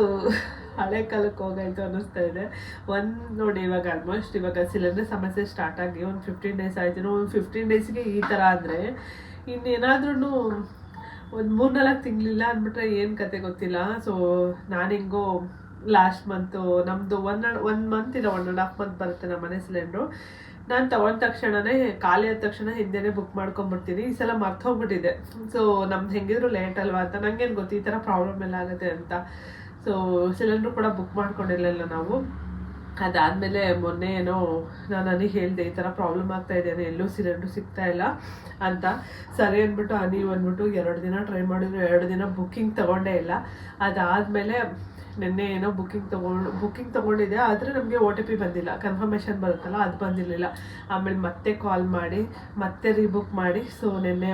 ಹಳೆ ಕಾಲಕ್ಕೆ ಹೋಗಾಯ್ತು ಅನ್ನಿಸ್ತಾ ಇದೆ. ನೋಡಿ ಇವಾಗ ಆಲ್ಮೋಸ್ಟ್ ಇವಾಗ ಸಿಲಿಂಡರ್ ಸಮಸ್ಯೆ ಸ್ಟಾರ್ಟ್ ಆಗಿ ಒಂದು 15 days ಆಯ್ತು. ಒಂದು 15 daysಗೆ ಈ ಥರ ಅಂದರೆ ಇನ್ನೇನಾದ್ರೂ ಒಂದು 3-4 ತಿಂಗಳಿಲ್ಲ ಅಂದ್ಬಿಟ್ರೆ ಏನು ಕತೆ ಗೊತ್ತಿಲ್ಲ. ಸೊ ನಾನು ಹೆಂಗೋ ಲಾಸ್ಟ್ ಮಂತು ನಮ್ಮದು 1 month ಇಲ್ಲ 1.5 month ಬರುತ್ತೆ ನಮ್ಮ ಮನೆ ಸಿಲಿಂಡ್ರು. ನಾನು ತೊಗೊಂಡ ತಕ್ಷಣವೇ ಖಾಲಿ ಆದ ತಕ್ಷಣ ಹಿಂದೆನೇ ಬುಕ್ ಮಾಡ್ಕೊಂಬಿಡ್ತೀನಿ. ಈ ಸಲ ಮರ್ತೋಗ್ಬಿಟ್ಟಿದೆ. ಸೊ ನಮ್ದು ಹೆಂಗಿದ್ರು ಲೇಟ್ ಅಲ್ವಾ ಅಂತ ನನಗೇನು ಗೊತ್ತು ಈ ಥರ ಪ್ರಾಬ್ಲಮ್ ಎಲ್ಲ ಆಗುತ್ತೆ ಅಂತ. ಸೊ ಸಿಲಿಂಡ್ರು ಕೂಡ ಬುಕ್ ಮಾಡ್ಕೊಂಡಿರಲಿಲ್ಲ ನಾವು. ಅದಾದಮೇಲೆ ಮೊನ್ನೆ ಏನೋ ನಾನು ನನಗೆ ಹೇಳಿದೆ ಈ ಥರ ಪ್ರಾಬ್ಲಮ್ ಆಗ್ತಾ ಇದೆ, ಎಲ್ಲೂ ಸಿಲಿಂಡ್ರು ಸಿಗ್ತಾ ಇಲ್ಲ ಅಂತ. ಸರಿ ಅಂದ್ಬಿಟ್ಟು ನೀವು ಅಂದ್ಬಿಟ್ಟು 2 ದಿನ ಟ್ರೈ ಮಾಡಿದ್ರು, 2 ದಿನ ಬುಕ್ಕಿಂಗ್ ತೊಗೊಂಡೇ ಇಲ್ಲ. ಅದಾದಮೇಲೆ ನಿನ್ನೆ ಏನೋ ಬುಕ್ಕಿಂಗ್ ತೊಗೊಂಡಿದ್ದೆ, ಆದರೆ ನಮಗೆ OTP ಬಂದಿಲ್ಲ, ಕನ್ಫರ್ಮೇಷನ್ ಬರುತ್ತಲ್ಲ ಅದು ಬಂದಿರಲಿಲ್ಲ. ಆಮೇಲೆ ಮತ್ತೆ ಕಾಲ್ ಮಾಡಿ ಮತ್ತೆ ರೀಬುಕ್ ಮಾಡಿ ಸೊ ನಿನ್ನೆ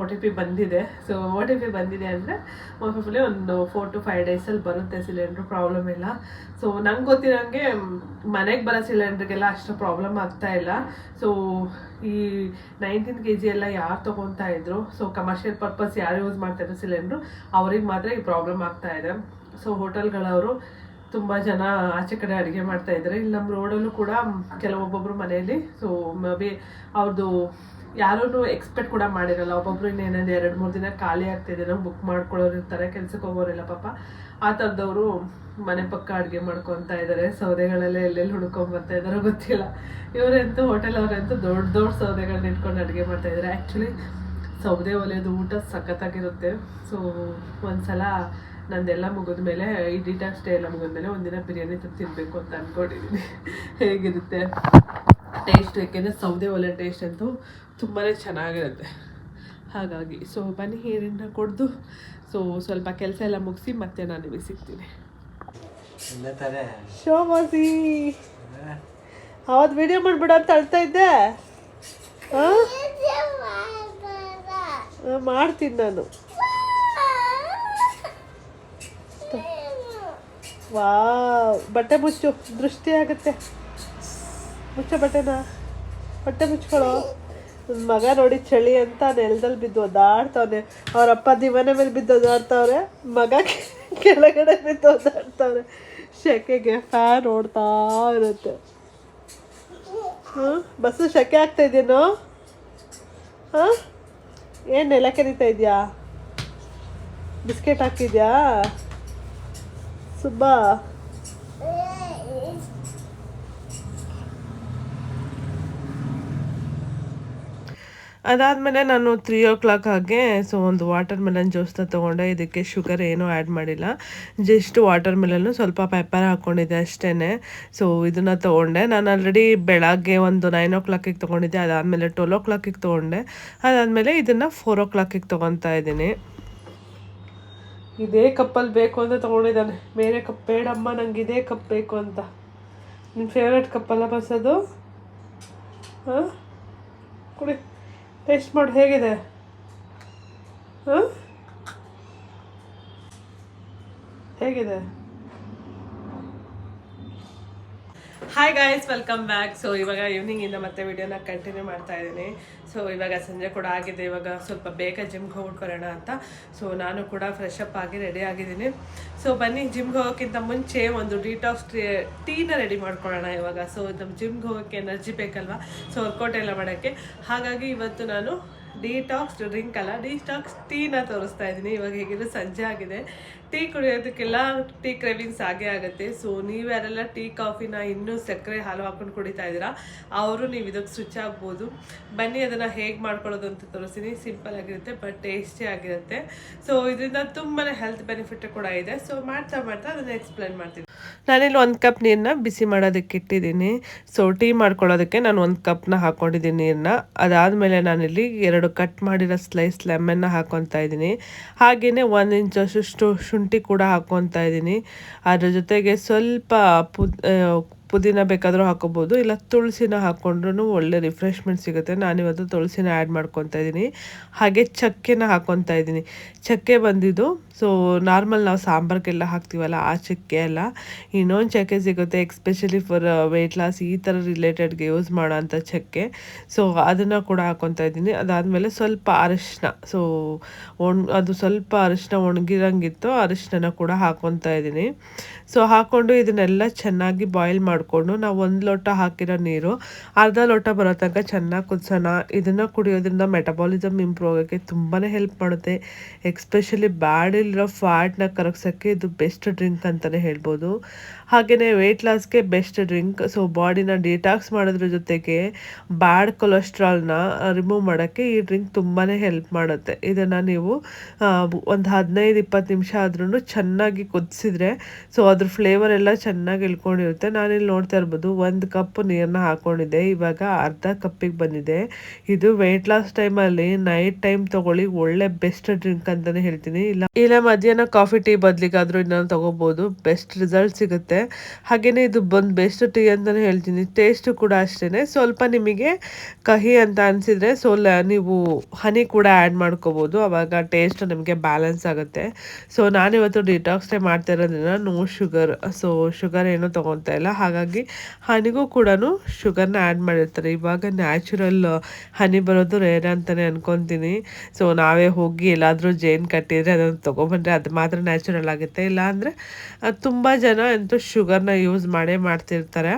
OTP ಬಂದಿದೆ. ಸೊ OTP ಬಂದಿದೆ ಅಂದರೆ ಮೊಬೈಲೇ ಒಂದು 4 to 5 days ಬರುತ್ತೆ ಸಿಲಿಂಡ್ರು, ಪ್ರಾಬ್ಲಮ್ ಇಲ್ಲ. ಸೊ ನಂಗೆ ಗೊತ್ತಿರೋಂಗೆ ಮನೆಗೆ ಬರೋ ಸಿಲಿಂಡ್ರಿಗೆಲ್ಲ ಅಷ್ಟು ಪ್ರಾಬ್ಲಮ್ ಆಗ್ತಾ ಇಲ್ಲ. ಸೊ ಈ 19 kg ಎಲ್ಲ ಯಾರು ತೊಗೊತಾ ಇದ್ರು, ಸೊ ಕಮರ್ಷಿಯಲ್ ಪರ್ಪಸ್ ಯಾರು ಯೂಸ್ ಮಾಡ್ತಾಯಿದ್ರು ಸಿಲಿಂಡ್ರು, ಅವ್ರಿಗೆ ಮಾತ್ರ ಈ ಪ್ರಾಬ್ಲಮ್ ಆಗ್ತಾ ಇದೆ. ಸೊ ಹೋಟೆಲ್ಗಳವರು ತುಂಬ ಜನ ಆಚೆ ಕಡೆ ಅಡುಗೆ ಮಾಡ್ತಾಯಿದ್ದಾರೆ. ಇಲ್ಲಿ ನಮ್ಮ ರೋಡಲ್ಲೂ ಕೂಡ ಕೆಲವೊಬ್ಬೊಬ್ಬರು ಮನೆಯಲ್ಲಿ ಸೊ ಮೇ ಬಿ ಅವ್ರದ್ದು ಯಾರೂ ಎಕ್ಸ್ಪೆಕ್ಟ್ ಕೂಡ ಮಾಡಿರಲ್ಲ. ಒಬ್ಬೊಬ್ರು ಇನ್ನೇನಂದ್ರೆ 2-3 ದಿನ ಖಾಲಿ ಆಗ್ತಾಯಿದೆ, ನಾವು ಬುಕ್ ಮಾಡ್ಕೊಳ್ಳೋರು ಇರ್ತಾರೆ, ಕೆಲ್ಸಕ್ಕೆ ಹೋಗೋರಿಲ್ಲ ಪಾಪ, ಆ ಥರದವರು ಮನೆ ಪಕ್ಕ ಅಡುಗೆ ಮಾಡ್ಕೊತಾ ಇದ್ದಾರೆ. ಸೌದೆಗಳೆಲ್ಲ ಎಲ್ಲೆಲ್ಲಿ ಹುಡ್ಕೊಂಬರ್ತಾ ಇದ್ದಾರೋ ಗೊತ್ತಿಲ್ಲ. ಇವರಂತೂ ಹೋಟೆಲ್ ಅವರಂತೂ ದೊಡ್ಡ ಸೌದೆಗಳನ್ನ ಇಟ್ಕೊಂಡು ಅಡುಗೆ ಮಾಡ್ತಾಯಿದ್ದಾರೆ. ಆ್ಯಕ್ಚುಲಿ ಸೌದೆ ಒಲೆದು ಊಟ ಸಖತ್ತಾಗಿರುತ್ತೆ. ಸೊ ಒಂದ್ಸಲ ನಂದೆಲ್ಲ ಮುಗಿದ್ಮೇಲೆ ಈ ಡಿಟಾಕ್ಸ್ ಡೇ ಎಲ್ಲ ಮುಗಿದ್ಮೇಲೆ ಒಂದಿನ ಬಿರಿಯಾನಿ ತಿನ್ನಬೇಕು ಅಂತ ಅಂದ್ಕೊಂಡಿದ್ದೀನಿ. ಹೇಗಿರುತ್ತೆ ಟೇಸ್ಟ್, ಯಾಕೆಂದರೆ ಸೌದೆ ಒಲೆ ಟೇಸ್ಟ್ ಅಂತೂ ತುಂಬಾ ಚೆನ್ನಾಗಿರುತ್ತೆ. ಹಾಗಾಗಿ ಸೊ ಬನ್ನಿ ನೀರನ್ನು ಕುಡಿದು ಸೊ ಸ್ವಲ್ಪ ಕೆಲಸ ಎಲ್ಲ ಮುಗಿಸಿ ಮತ್ತೆ ನಾನು ನಿಮಗೆ ಸಿಗ್ತೀನಿ. ಶೋಭಾಸಿ ಅವತ್ತು ವಿಡಿಯೋ ಮಾಡಿಬಿಡ ಅಂತ ಅಳ್ತಾ ಇದ್ದೆ. ಮಾಡ್ತೀನಿ ನಾನು. ವಾವ್, ಬಟ್ಟೆ ಮುಚ್ಚು, ದೃಷ್ಟಿ ಆಗುತ್ತೆ. ಮುಚ್ಚ ಬಟ್ಟೆನ, ಬಟ್ಟೆ ಮುಚ್ಕೊಳ್ಳೋ. ನನ್ನ ಮಗ ನೋಡಿ ಚಳಿ ಅಂತ ನೆಲದಲ್ಲಿ ಬಿದ್ದು ಒದ್ದಾಡ್ತವ್ನೆ. ಅವರಪ್ಪ ದಿವಾನೆ ಮೇಲೆ ಬಿದ್ದು ಒದ್ದಾಡ್ತವ್ರೆ, ಮಗ ಕೆಳಗಡೆ ಬಿದ್ದು ಒದ್ದಾಡ್ತವ್ರೆ. ಸೆಕೆಗೆ ಫ್ಯಾನ್ ಓಡ್ತಾ ಇರುತ್ತೆ. ಬಸ್ಸು ಸೆಕೆ ಆಗ್ತಾ ಇದೆಯೇನೋ? ಏನು ನೆಲ ಕೆರಿತಾ ಇದೆಯಾ? ಬಿಸ್ಕೆಟ್ ಹಾಕಿದ್ಯಾ ಸುಬ್ಬಾ? ಅದಾದಮೇಲೆ ನಾನು 3 o'clock ಹಾಗೆ ಸೊ ಒಂದು ವಾಟರ್ ಮೆಲನ್ ಜ್ಯೂಸ್ನ ತೊಗೊಂಡೆ. ಇದಕ್ಕೆ ಶುಗರ್ ಏನೂ ಆ್ಯಡ್ ಮಾಡಿಲ್ಲ, ಜಸ್ಟ್ ವಾಟರ್ ಮೆಲನ್ನು ಸ್ವಲ್ಪ ಪೆಪ್ಪರ್ ಹಾಕ್ಕೊಂಡಿದ್ದೆ ಅಷ್ಟೇ. ಸೊ ಇದನ್ನು ತೊಗೊಂಡೆ. ನಾನು ಆಲ್ರೆಡಿ ಬೆಳಗ್ಗೆ ಒಂದು 9 o'clock ತೊಗೊಂಡಿದ್ದೆ, ಅದಾದಮೇಲೆ 12 o'clock ತೊಗೊಂಡೆ, ಅದಾದಮೇಲೆ ಇದನ್ನು 4 o'clock ತೊಗೊತಾ ಇದ್ದೀನಿ. ಇದೇ ಕಪ್ಪಲ್ಲಿ ಬೇಕು ಅಂತ ತೊಗೊಂಡಿದ್ದಾನೆ, ಬೇರೆ ಕಪ್ ಬೇಡಮ್ಮ ನಂಗೆ ಇದೇ ಕಪ್ ಬೇಕು ಅಂತ. ನಿನ್ನ ಫೇವ್ರೆಟ್ ಕಪ್ಪಲ್ಲ ಬಸ್ಸದು? ಕುಡಿ, ಟೇಸ್ಟ್ ಮಾಡಿ ಹೇಗಿದೆ. ಹೇಗಿದೆ? Hi guys, welcome back. So ಇವಾಗ ಈವ್ನಿಂಗಿಂದ ಮತ್ತೆ ವಿಡಿಯೋನ ಕಂಟಿನ್ಯೂ ಮಾಡ್ತಾ ಇದ್ದೀನಿ. ಸೊ ಇವಾಗ ಸಂಜೆ ಕೂಡ ಆಗಿದೆ. ಇವಾಗ ಸ್ವಲ್ಪ ಬೇಗ ಜಿಮ್ಗೆ ಹೋಗ್ಬಿಟ್ಕೊಳ್ಳೋಣ ಅಂತ. ಸೊ ನಾನು ಕೂಡ ಫ್ರೆಶ್ ಅಪ್ ಆಗಿ ರೆಡಿ ಆಗಿದ್ದೀನಿ. ಸೊ ಬನ್ನಿ, ಜಿಮ್ಗೆ ಹೋಗೋಕ್ಕಿಂತ ಮುಂಚೆ ಒಂದು ಡಿಟಾಕ್ಸ್ ಟೀನ ರೆಡಿ ಮಾಡ್ಕೊಳ್ಳೋಣ ಇವಾಗ. ಸೊ ನಮ್ಮ ಜಿಮ್ಗೆ ಹೋಗೋಕ್ಕೆ ಎನರ್ಜಿ ಬೇಕಲ್ವಾ, ಸೊ ವರ್ಕೌಟ್ ಎಲ್ಲ ಮಾಡೋಕ್ಕೆ. ಹಾಗಾಗಿ ಇವತ್ತು ನಾನು ಡಿಟಾಕ್ಸ್ ಡ್ರಿಂಕ್ ಅಲ್ಲ, ಡಿಟಾಕ್ಸ್ ಟೀನ ತೋರಿಸ್ತಾ ಇದ್ದೀನಿ. ಇವಾಗ ಹೇಗಿದ್ರು ಸಂಜೆ ಆಗಿದೆ, ಟೀ ಕುಡಿಯೋದಕ್ಕೆಲ್ಲ ಟೀ ಕ್ರೇವಿಂಗ್ಸ್ ಆಗೇ ಆಗುತ್ತೆ. ಸೊ ನೀವು ಯಾರೆಲ್ಲ ಟೀ ಕಾಫಿನ ಇನ್ನೂ ಸಕ್ಕರೆ ಹಾಲು ಹಾಕೊಂಡು ಕುಡಿತಾ ಇದ್ದೀರಾ, ಅವರು ನೀವು ಇದಕ್ಕೆ ಸ್ವಿಚ್ ಆಗ್ಬೋದು. ಬನ್ನಿ, ಅದನ್ನು ಹೇಗೆ ಮಾಡ್ಕೊಳ್ಳೋದು ಅಂತ ತೋರಿಸ್ತೀನಿ. ಸಿಂಪಲ್ ಆಗಿರುತ್ತೆ ಬಟ್ ಟೇಸ್ಟಿ ಆಗಿರುತ್ತೆ. ಸೊ ಇದರಿಂದ ತುಂಬಾ ಹೆಲ್ತ್ ಬೆನಿಫಿಟ್ ಕೂಡ ಇದೆ. ಸೊ ಮಾಡ್ತಾ ಅದನ್ನು ಎಕ್ಸ್ಪ್ಲೇನ್ ಮಾಡ್ತೀನಿ. ನಾನಿಲ್ಲಿ 1 ಕಪ್ ನೀರನ್ನ ಬಿಸಿ ಮಾಡೋದಕ್ಕೆ ಇಟ್ಟಿದ್ದೀನಿ. ಸೊ ಟೀ ಮಾಡ್ಕೊಳ್ಳೋದಕ್ಕೆ ನಾನು 1 ಕಪ್ನ ಹಾಕ್ಕೊಂಡಿದ್ದೀನಿ ನೀರನ್ನ. ಅದಾದಮೇಲೆ ನಾನಿಲ್ಲಿ 2 ಕಟ್ ಮಾಡಿರೋ ಸ್ಲೈಸ್ ಲೆಮನ್ನ ಹಾಕ್ಕೊತಾ ಇದ್ದೀನಿ. ಹಾಗೆಯೇ 1 ಇಂಚಷ್ಟು ಶುಂಠಿ ಕೂಡ ಹಾಕ್ಕೊತಾ ಇದ್ದೀನಿ. ಅದ್ರ ಜೊತೆಗೆ ಸ್ವಲ್ಪ ಪುದೀನ ಬೇಕಾದರೂ ಹಾಕೋಬೋದು, ಇಲ್ಲ ತುಳಸಿನ ಹಾಕ್ಕೊಂಡ್ರೂ ಒಳ್ಳೆ ರಿಫ್ರೆಶ್ಮೆಂಟ್ ಸಿಗುತ್ತೆ. ನಾನಿವತ್ತು ತುಳಸಿನ ಆ್ಯಡ್ ಮಾಡ್ಕೊತಾ ಇದ್ದೀನಿ. ಹಾಗೆ ಚಕ್ಕೆನ ಹಾಕ್ಕೊತಾ ಇದ್ದೀನಿ. ಚಕ್ಕೆ ಬಂದಿದ್ದು ಸೊ ನಾರ್ಮಲ್ ನಾವು ಸಾಂಬಾರಿಗೆಲ್ಲ ಹಾಕ್ತೀವಲ್ಲ ಆ ಚಕ್ಕೆ ಅಲ್ಲ, ಇನ್ನೊಂದು ಚಕ್ಕೆ ಸಿಗುತ್ತೆ ಎಕ್ಸ್ಪೆಷಲಿ ಫಾರ್ ವೆಯ್ಟ್ ಲಾಸ್ ಈ ಥರ ರಿಲೇಟೆಡ್ಗೆ ಯೂಸ್ ಮಾಡೋ ಅಂಥ ಚಕ್ಕೆ. ಸೊ ಅದನ್ನು ಕೂಡ ಹಾಕ್ಕೊತಾ ಇದ್ದೀನಿ. ಅದಾದಮೇಲೆ ಸ್ವಲ್ಪ ಅರಿಶಿನ, ಸೊ ಅದು ಸ್ವಲ್ಪ ಅರಿಶಿನ ಒಣಗಿರಂಗಿತ್ತು, ಅರಿಶಿನ ಕೂಡ ಹಾಕ್ಕೊತಾ ಇದ್ದೀನಿ. ಸೊ ಹಾಕ್ಕೊಂಡು ಇದನ್ನೆಲ್ಲ ಚೆನ್ನಾಗಿ ಬಾಯ್ಲ್ ಮಾಡಿಕೊಂಡು ನಾವು 1 ಲೋಟ ಹಾಕಿರೋ ನೀರು ಅರ್ಧ ಲೋಟ ಬರೋ ತನಕ ಚೆನ್ನಾಗಿ ಕುದಿಸೋಣ. ಇದನ್ನು ಕುಡಿಯೋದ್ರಿಂದ ಮೆಟಬಾಲಿಸಮ್ ಇಂಪ್ರೂವ್ ಆಗೋಕ್ಕೆ ತುಂಬಾ ಹೆಲ್ಪ್ ಮಾಡುತ್ತೆ. ಎಕ್ಸ್ಪೆಷಲಿ ಬ್ಯಾಡಲ್ಲಿರೋ ಫ್ಯಾಟ್ನ ಕರಗ್ಸೋಕ್ಕೆ ಇದು ಬೆಸ್ಟ್ ಡ್ರಿಂಕ್ ಅಂತಲೇ ಹೇಳ್ಬೋದು. ಹಾಗೆಯೇ ವೆಯ್ಟ್ ಲಾಸ್ಗೆ ಬೆಸ್ಟ್ ಡ್ರಿಂಕ್. ಸೊ ಬಾಡಿನ ಡಿಟಾಕ್ಸ್ ಮಾಡೋದ್ರ ಜೊತೆಗೆ ಬ್ಯಾಡ್ ಕೊಲೆಸ್ಟ್ರಾಲ್ನ ರಿಮೂವ್ ಮಾಡೋಕ್ಕೆ ಈ ಡ್ರಿಂಕ್ ತುಂಬಾ ಹೆಲ್ಪ್ ಮಾಡುತ್ತೆ. ಇದನ್ನು ನೀವು ಒಂದು 15-20 ನಿಮಿಷ ಆದ್ರೂ ಚೆನ್ನಾಗಿ ಕುದಿಸಿದ್ರೆ ಸೊ ಅದ್ರ ಫ್ಲೇವರ್ ಎಲ್ಲ ಚೆನ್ನಾಗಿ ಇಳ್ಕೊಂಡಿರುತ್ತೆ. ನಾನಿಲ್ಲಿ ನೋಡ್ತಾ ಇರ್ಬೋದು 1 ಕಪ್ ನೀರನ್ನ ಹಾಕ್ಕೊಂಡಿದ್ದೆ, ಇವಾಗ ಅರ್ಧ ಕಪ್ಪಿಗೆ ಬಂದಿದೆ. ಇದು ವೆಯ್ಟ್ ಲಾಸ್ ಟೈಮಲ್ಲಿ ನೈಟ್ ಟೈಮ್ ತೊಗೊಳ್ಳಿ, ಒಳ್ಳೆ ಬೆಸ್ಟ್ ಡ್ರಿಂಕ್ ಅಂತಲೇ ಹೇಳ್ತೀನಿ. ಇಲ್ಲ ಮಧ್ಯಾಹ್ನ ಕಾಫಿ ಟೀ ಬದಲಿಗಾದರೂ ಇದನ್ನು ತೊಗೋಬೋದು, ಬೆಸ್ಟ್ ರಿಸಲ್ಟ್ ಸಿಗುತ್ತೆ. ಹಾಗೆಯೇ ಇದು ಬಂದು ಬೆಸ್ಟ್ ಟೀ ಅಂತಲೇ ಹೇಳ್ತೀನಿ. ಟೇಸ್ಟು ಕೂಡ ಅಷ್ಟೇ. ಸ್ವಲ್ಪ ನಿಮಗೆ ಕಹಿ ಅಂತ ಅನಿಸಿದರೆ ನೀವು ಹನಿ ಕೂಡ ಆ್ಯಡ್ ಮಾಡ್ಕೋಬೋದು, ಆವಾಗ ಟೇಸ್ಟ್ ನಿಮಗೆ ಬ್ಯಾಲೆನ್ಸ್ ಆಗುತ್ತೆ. ಸೊ ನಾನಿವತ್ತು ಡಿಟಾಕ್ಸ್ ಟೈ ಮಾಡ್ತಾ ಇರೋದ್ರಿಂದ ನೋ ಶುಗರ್, ಸೊ ಶುಗರ್ ಏನೂ ತೊಗೊತಾ ಇಲ್ಲ. ಹಾಗಾಗಿ ಹನಿಗೂ ಕೂಡ ಶುಗರ್ನ ಆ್ಯಡ್ ಮಾಡಿರ್ತಾರೆ. ಇವಾಗ ನ್ಯಾಚುರಲ್ ಹನಿ ಬರೋದು ರೇರ್ ಅಂತಲೇ ಅನ್ಕೊತೀನಿ. ಸೊ ನಾವೇ ಹೋಗಿ ಎಲ್ಲಾದರೂ ಜೇನು ಕಟ್ಟಿದರೆ ಅದನ್ನು ತೊಗೊಬಂದರೆ ಅದು ಮಾತ್ರ ನ್ಯಾಚುರಲ್ ಆಗುತ್ತೆ. ಇಲ್ಲಾಂದರೆ ತುಂಬ ಜನ ಅಂತೂ ಶುಗರ್ನ ಯೂಸ್ ಮಾಡ್ತಿರ್ತಾರೆ.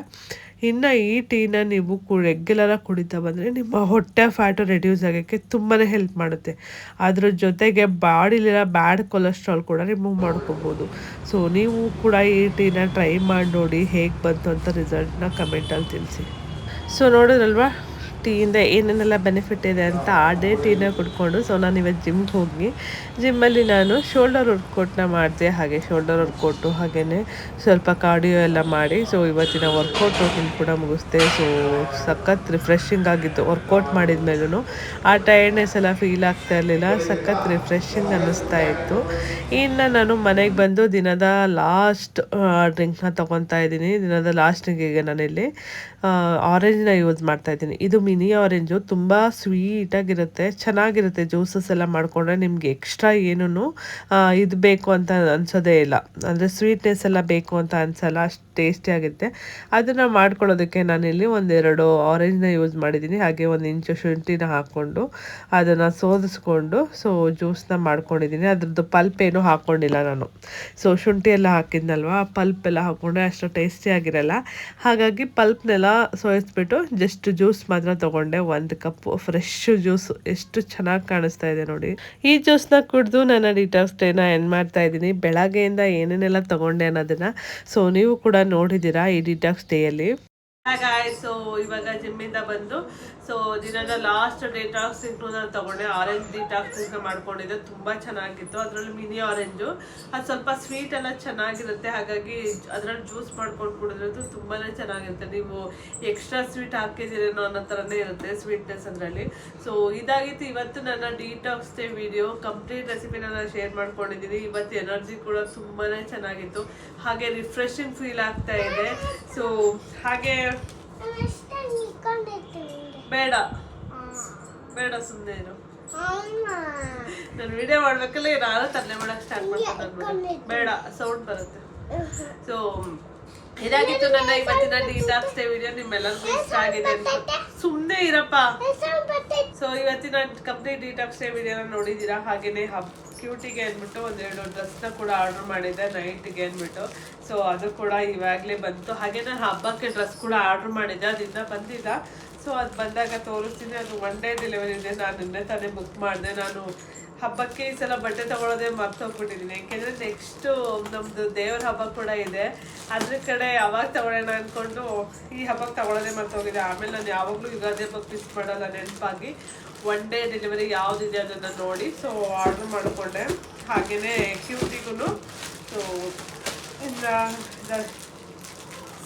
ಇನ್ನು ಈ ಟೀನ ನೀವು ರೆಗ್ಯುಲರಾಗಿ ಕುಡಿತಾ ಬಂದರೆ ನಿಮ್ಮ ಹೊಟ್ಟೆ ಫ್ಯಾಟು ರೆಡ್ಯೂಸ್ ಆಗೋಕ್ಕೆ ತುಂಬಾ ಹೆಲ್ಪ್ ಮಾಡುತ್ತೆ. ಅದ್ರ ಜೊತೆಗೆ ಬಾಡಿಲಿರೋ ಬ್ಯಾಡ್ ಕೊಲೆಸ್ಟ್ರಾಲ್ ಕೂಡ ರಿಮೂವ್ ಮಾಡ್ಕೋಬೋದು. ಸೊ ನೀವು ಕೂಡ ಈ ಟೀನ ಟ್ರೈ ಮಾಡಿ ನೋಡಿ, ಹೇಗೆ ಬಂತು ಅಂತ ರಿಸಲ್ಟ್ನ ಕಮೆಂಟಲ್ಲಿ ತಿಳಿಸಿ. ಸೊ ನೋಡಿದ್ರಲ್ವಾ ಟೀಯಿಂದ ಏನೇನೆಲ್ಲ ಬೆನಿಫಿಟ್ ಇದೆ ಅಂತ. ಆ ಡೇ ಟೀನ ಕುಡ್ಕೊಂಡು ಸೊ ನಾನು ಇವತ್ತು ಜಿಮ್ಗೆ ಹೋಗಿ ಜಿಮ್ಮಲ್ಲಿ ನಾನು ಶೋಲ್ಡರ್ ವರ್ಕೌಟ್ನ ಮಾಡಿದೆ. ಹಾಗೆ ಶೋಲ್ಡರ್ ವರ್ಕೌಟು ಹಾಗೆಯೇ ಸ್ವಲ್ಪ ಕಾರ್ಡಿಯೋ ಎಲ್ಲ ಮಾಡಿ ಸೊ ಇವತ್ತಿನ ವರ್ಕೌಟ್ ರೂಟೀನ್ ಕೂಡ ಮುಗಿಸ್ದೆ. ಸೊ ಸಖತ್ ರಿಫ್ರೆಶಿಂಗ್ ಆಗಿತ್ತು. ವರ್ಕೌಟ್ ಮಾಡಿದ ಮೇಲೂ ಆ ಟೈರ್ಡ್ನೆಸ್ ಎಲ್ಲ ಫೀಲ್ ಆಗ್ತಾ ಇರಲಿಲ್ಲ, ಸಖತ್ ರಿಫ್ರೆಶಿಂಗ್ ಅನ್ನಿಸ್ತಾ ಇತ್ತು. ಇನ್ನು ನಾನು ಮನೆಗೆ ಬಂದು ದಿನದ ಲಾಸ್ಟ್ ಡ್ರಿಂಕ್ನ ತೊಗೊತಾ ಇದ್ದೀನಿ. ದಿನದ ಲಾಸ್ಟ್ ಡ್ರಿಂಕಿಗೆ ನಾನಿಲ್ಲಿ ಆರೆಂಜ್ನ ಯೂಸ್ ಮಾಡ್ತಾಯಿದ್ದೀನಿ. ಇದು ಮಿನಿ ಆರೆಂಜು, ತುಂಬ ಸ್ವೀಟಾಗಿರುತ್ತೆ, ಚೆನ್ನಾಗಿರುತ್ತೆ. ಜ್ಯೂಸಸ್ ಎಲ್ಲ ಮಾಡಿಕೊಂಡ್ರೆ ನಿಮಗೆ ಎಕ್ಸ್ಟ್ರಾ ಏನೂ ಇದು ಬೇಕು ಅಂತ ಅನಿಸೋದೇ ಇಲ್ಲ, ಅಂದರೆ ಸ್ವೀಟ್ನೆಸ್ ಎಲ್ಲ ಬೇಕು ಅಂತ ಅನಿಸಲ್ಲ, ಅಷ್ಟು ಟೇಸ್ಟಿಯಾಗಿರುತ್ತೆ. ಅದನ್ನು ಮಾಡ್ಕೊಳ್ಳೋದಕ್ಕೆ ನಾನಿಲ್ಲಿ 1-2 ಆರೆಂಜ್ನ ಯೂಸ್ ಮಾಡಿದ್ದೀನಿ. ಹಾಗೆ 1 ಇಂಚು ಶುಂಠಿನ ಹಾಕ್ಕೊಂಡು ಅದನ್ನು ಸೋದಿಸ್ಕೊಂಡು ಸೊ ಜ್ಯೂಸನ್ನ ಮಾಡ್ಕೊಂಡಿದ್ದೀನಿ. ಅದ್ರದ್ದು ಪಲ್ಪ್ ಏನೂ ಹಾಕ್ಕೊಂಡಿಲ್ಲ ನಾನು. ಸೊ ಶುಂಠಿ ಎಲ್ಲ ಹಾಕಿದ್ನಲ್ವ, ಆ ಪಲ್ಪ್ ಎಲ್ಲ ಹಾಕ್ಕೊಂಡ್ರೆ ಅಷ್ಟು ಟೇಸ್ಟಿಯಾಗಿರಲ್ಲ. ಹಾಗಾಗಿ ಪಲ್ಪ್ನೆಲ್ಲ ಸೋಯಿಸ್ಬಿಟ್ಟು ಜಸ್ಟ್ ಜ್ಯೂಸ್ ಮಾತ್ರ ತೊಗೊಂಡೆ. 1 ಕಪ್ ಫ್ರೆಶ್ ಜ್ಯೂಸ್, ಎಷ್ಟು ಚೆನ್ನಾಗಿ ಕಾಣಿಸ್ತಾ ಇದೆ ನೋಡಿ. ಈ ಜ್ಯೂಸ್ನ ಕುಡಿದು ನನ್ನ ಡಿಟಾಕ್ಸ್ ಡೇನ ಎಂಡ್ ಮಾಡ್ತಾ ಇದ್ದೀನಿ. ಬೆಳಗ್ಗೆಯಿಂದ ಏನೇನೆಲ್ಲ ತೊಗೊಂಡೆ ಅನ್ನೋದನ್ನು ಸೊ ನೀವು ಕೂಡ ನೋಡಿದ್ದೀರಾ ಈ ಡಿಟಾಕ್ಸ್ ಡೇಯಲ್ಲಿ. ಸೊ ಇವಾಗ ಜಿಮ್ಮಿಂದ ಬಂದು ಸೊ ದಿನದ ಲಾಸ್ಟ್ ಡಿಟಾಕ್ಸ್ ನಾನು ತಗೊಂಡೆ. ಆರೆಂಜ್ ಡಿಟಾಕ್ಸ್ ಮಾಡ್ಕೊಂಡಿದ್ದೆ, ತುಂಬ ಚೆನ್ನಾಗಿತ್ತು. ಅದರಲ್ಲಿ ಮಿನಿ ಆರೆಂಜು, ಅದು ಸ್ವಲ್ಪ ಸ್ವೀಟ್ ಎಲ್ಲ ಚೆನ್ನಾಗಿರುತ್ತೆ. ಹಾಗಾಗಿ ಅದರಲ್ಲಿ ಜ್ಯೂಸ್ ಮಾಡ್ಕೊಂಡು ಕುಡಿದ್ರದ್ದು ತುಂಬಾ ಚೆನ್ನಾಗಿರುತ್ತೆ. ನೀವು ಎಕ್ಸ್ಟ್ರಾ ಸ್ವೀಟ್ ಹಾಕಿದ್ದೀರೇನೋ ಅನ್ನೋ ಥರನೇ ಇರುತ್ತೆ ಸ್ವೀಟ್ನೆಸ್ ಅದರಲ್ಲಿ. ಸೊ ಇದಾಗಿತ್ತು ಇವತ್ತು ನನ್ನ ಡಿಟಾಕ್ಸ್ ಡೇ ವಿಡಿಯೋ. ಕಂಪ್ಲೀಟ್ ರೆಸಿಪಿನ ನಾನು ಶೇರ್ ಮಾಡ್ಕೊಂಡಿದ್ದೀನಿ. ಇವತ್ತು ಎನರ್ಜಿ ಕೂಡ ತುಂಬಾ ಚೆನ್ನಾಗಿತ್ತು, ಹಾಗೆ ರಿಫ್ರೆಶಿಂಗ್ ಫೀಲ್ ಆಗ್ತಾ ಇದೆ. ಸೊ ಹಾಗೆ ಬೇಡ ಸುಮ್ಮನೆ ಇರು, ನಾನು ವಿಡಿಯೋ ಮಾಡ್ಬೇಕಲ್ಲ ನಾನು ತರಲೆ ಮಾಡಕ್ಕೆ ಸ್ಟಾರ್ಟ್ ಮಾಡ್ತೀನಿ. ಬೇಡ, ಸೌಂಡ್ ಬರುತ್ತೆ. ಸೊ ಇದಾಗಿತ್ತು ನನ್ನ ಇವತ್ತಿನ ಡಿಟಾಕ್ಸ್ ಡೇ ವಿಡಿಯೋ. ನಿಮ್ಮೆಲ್ಲರಿಗೂ ಇಷ್ಟ ಆಗಿದೆ ಅಂತ ಸುಮ್ಮನೆ ಇರಪ್ಪ. ಸೊ ಇವತ್ತಿನ ಕಂಪ್ಲೀಟ್ ಡಿಟಾಕ್ಸ್ ಡೇ ವಿಡಿಯೋನ ನೋಡಿದ್ದೀರಾ. ಹಾಗೇನೆ ಕ್ಯೂಟಿಗೆ ಅಂದ್ಬಿಟ್ಟು ಒಂದೆರಡು ಡ್ರೆಸ್ನ ಕೂಡ ಆರ್ಡರ್ ಮಾಡಿದ್ದೆ ನೈಟ್ಗೆ ಅಂದ್ಬಿಟ್ಟು. ಸೊ ಅದು ಕೂಡ ಇವಾಗಲೇ ಬಂತು. ಹಾಗೆ ನಾನು ಹಬ್ಬಕ್ಕೆ ಡ್ರೆಸ್ ಕೂಡ ಆರ್ಡರ್ ಮಾಡಿದ್ದೆ, ಅದಿನ್ನ ಬಂದಿಲ್ಲ. ಸೊ ಅದು ಬಂದಾಗ ತೋರಿಸ್ತೀನಿ. ಅದು 1 ಡೇ ಡೆಲಿವರಿ ಇದೆ. ನಾನು ನಿನ್ನೆ ತಾನೇ ಬುಕ್ ಮಾಡಿದೆ. ನಾನು ಹಬ್ಬಕ್ಕೆ ಈ ಸಲ ಬಟ್ಟೆ ತೊಗೊಳೋದೇ ಮರ್ತೋಗ್ಬಿಟ್ಟಿದ್ದೀನಿ. ಯಾಕೆಂದರೆ ನೆಕ್ಸ್ಟು ನಮ್ಮದು ದೇವ್ರ ಹಬ್ಬ ಕೂಡ ಇದೆ. ಅದ್ರ ಕಡೆ ಯಾವಾಗ ತೊಗೊಳ್ಳೋಣ ಅಂದ್ಕೊಂಡು ಈ ಹಬ್ಬಕ್ಕೆ ತೊಗೊಳೋದೇ ಮರ್ತೋಗಿದೆ. ಆಮೇಲೆ ನಾನು ಯಾವಾಗಲೂ ಯುಗಾದಿ ಹಬ್ಬಕ್ಕೆ ಮಿಸ್ ಮಾಡಲ್ಲ ನೆನಪಾಗಿ 1 ಡೇ ಡೆಲಿವರಿ ಯಾವುದಿದೆ ಅದನ್ನು ನೋಡಿ ಸೊ ಆರ್ಡ್ರ್ ಮಾಡಿಕೊಂಡೆ. ಹಾಗೆಯೇ ಕ್ಯೂಟಿಗೂ ಸೊ ಇನ್ನು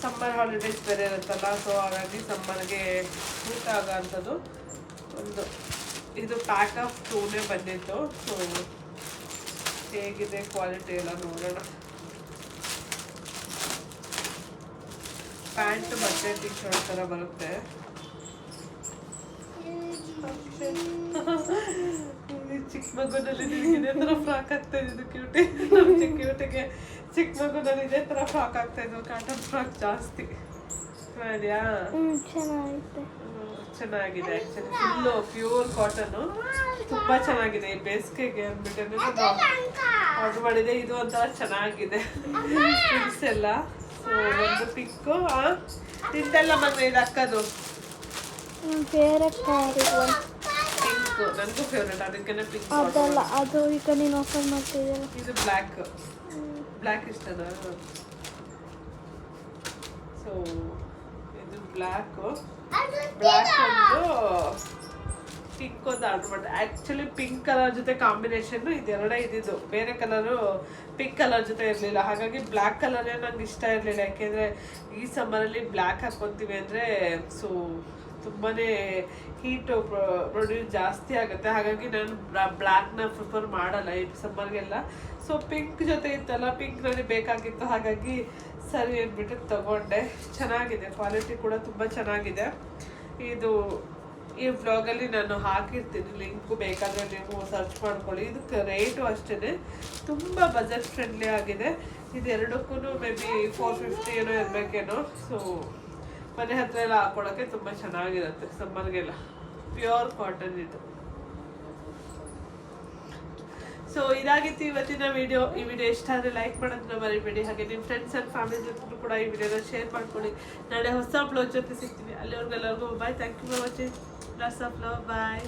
ಸಮ್ಮರ್ ಹಾಲಿಡೇಸ್ ಬೇರೆ ಇರುತ್ತಲ್ಲ, ಸೊ ಹಾಗಾಗಿ ಸಮ್ಮರ್ಗೆ ಊಟ ಆಗೋಂಥದ್ದು ಒಂದು ಇದು ಪ್ಯಾಕ್ ಆಫ್ 2ನೇ ಬಂದಿತ್ತು. ಸೊ ಹೇಗಿದೆ ಕ್ವಾಲಿಟಿ ಎಲ್ಲ ನೋಡೋಣ. ಪ್ಯಾಂಟ್ ಮತ್ತು ಟಿ ಶರ್ಟ್ ಥರ ಬರುತ್ತೆ. ಚಿಕ್ಕ ಮಗುನಲ್ಲಿ ಇದೇ ಥರ ಫ್ರಾಕ್ ಆಗ್ತಾ ಇದ್ದು ಕ್ಯೂಟಿ. ನಮ್ಮ ಕ್ಯೂಟಿಗೆ ಚಿಕ್ಕ ಮಗುನಲ್ಲಿ ಇದೇ ಥರ ಫ್ರಾಕ್ ಆಗ್ತಾ ಇದ್ವು. ಕಾಟನ್ ಫ್ರಾಕ್ ಜಾಸ್ತಿ ಮಾಡಿಯಾ? ಚೆನ್ನಾಗಿದೆ. ಆ್ಯಕ್ಚುಲಿ ಫುಲ್ಲು ಪ್ಯೂರ್ ಕಾಟನ್ನು ತುಂಬ ಚೆನ್ನಾಗಿದೆ. ಈ ಬೇಸಿಗೆಗೆ ಅಂದ್ಬಿಟ್ಟು ಆರ್ಡ್ರ್ ಮಾಡಿದೆ. ಇದು ಒಂಥರ ಚೆನ್ನಾಗಿದೆ ಫ್ರಿಲ್ಸ್ ಎಲ್ಲ. ಸೊ ಒಂದು ಪಿಕ್ಕು ನಿಂದೆಲ್ಲ ಬಂದರೆ ಇದು ಅಕ್ಕದು ಪಿಂಕು ನನಗೂ ಫೇವ್ರೇಟ್. ಅದಕ್ಕೆ ಪಿಂಕ್ ಅದಲ್ಲ, ಅದು ಈಗ ನೀನು ಆಫರ್ ಮಾಡ್ತಿದ್ದೀರ. ಇದು ಬ್ಲ್ಯಾಕ್ ಇಷ್ಟನಾ? ಸೊ ಇದು ಬ್ಲ್ಯಾಕ್ ಒಂದು ಪಿಂಕ್ ಒಂದು ಆರ್ಡರ್ ಮಾಡಿದೆ. ಆ್ಯಕ್ಚುಲಿ ಪಿಂಕ್ ಕಲರ್ ಜೊತೆ ಕಾಂಬಿನೇಷನ್ನು ಇದೆರಡೇ ಇದ್ದಿದ್ದು. ಬೇರೆ ಕಲರು ಪಿಂಕ್ ಕಲರ್ ಜೊತೆ ಇರಲಿಲ್ಲ. ಹಾಗಾಗಿ ಬ್ಲ್ಯಾಕ್ ಕಲರೇ ನಂಗೆ ಇಷ್ಟ ಇರಲಿಲ್ಲ. ಯಾಕೆಂದರೆ ಈ ಸಮ್ಮರಲ್ಲಿ ಬ್ಲ್ಯಾಕ್ ಹಾಕ್ಕೊತೀವಿ ಅಂದರೆ ಸೊ ತುಂಬಾ ಹೀಟು ಪ್ರೊಡ್ಯೂಸ್ ಜಾಸ್ತಿ ಆಗುತ್ತೆ. ಹಾಗಾಗಿ ನಾನು ಬ್ಲ್ಯಾಕ್ನ ಪ್ರಿಫರ್ ಮಾಡಲ್ಲ ಈ ಸಮ್ಮರ್ಗೆಲ್ಲ. ಸೊ ಪಿಂಕ್ ಜೊತೆ ಇತ್ತಲ್ಲ, ಪಿಂಕ್ ನನಗೆ ಬೇಕಾಗಿತ್ತು. ಹಾಗಾಗಿ ಸರಿ ಅಂದ್ಬಿಟ್ಟು ತಗೊಂಡೆ. ಚೆನ್ನಾಗಿದೆ, ಕ್ವಾಲಿಟಿ ಕೂಡ ತುಂಬ ಚೆನ್ನಾಗಿದೆ. ಇದು ಈ ವ್ಲಾಗಲ್ಲಿ ನಾನು ಹಾಕಿರ್ತೀನಿ ಲಿಂಕು, ಬೇಕಾದರೆ ನೀವು ಸರ್ಚ್ ಮಾಡ್ಕೊಳ್ಳಿ. ಇದಕ್ಕೆ ರೇಟು ಅಷ್ಟೇ ತುಂಬ ಬಜೆಟ್ ಫ್ರೆಂಡ್ಲಿ ಆಗಿದೆ. ಇದೆರಡಕ್ಕೂ ಮೇ ಬಿ 450 ಏನೋ ಇರಬೇಕೇನೋ. ಸೊ ಮನೆ ಹತ್ರ ಎಲ್ಲ ಹಾಕೊಳ್ಳೋಕ್ಕೆ ತುಂಬ ಚೆನ್ನಾಗಿರುತ್ತೆ ಸಮ್ಮರ್ಗೆಲ್ಲ. ಪ್ಯೂರ್ ಕಾಟನ್ ಇದು. ಸೊ ಇದಾಗಿತ್ತು ಇವತ್ತಿನ ವಿಡಿಯೋ. ಈ ವಿಡಿಯೋ ಇಷ್ಟ ಆದರೆ ಲೈಕ್ ಮಾಡೋದನ್ನ ಮರಿಬೇಡಿ. ಹಾಗೆ ನಿಮ್ಮ ಫ್ರೆಂಡ್ಸ್ ಆ್ಯಂಡ್ ಫ್ಯಾಮಿಲಿ ಜೊತೆ ಕೂಡ ಈ ವಿಡಿಯೋನ ಶೇರ್ ಮಾಡ್ಕೊಳ್ಳಿ. ನಾಳೆ ಹೊಸ ಬ್ಲೌಸ್ ಜೊತೆ ಸಿಗ್ತೀನಿ. ಅಲ್ಲಿವರೆಗೂ ಎಲ್ಲರಿಗೂ bye. Thank you for watching. Lots of love. Bye.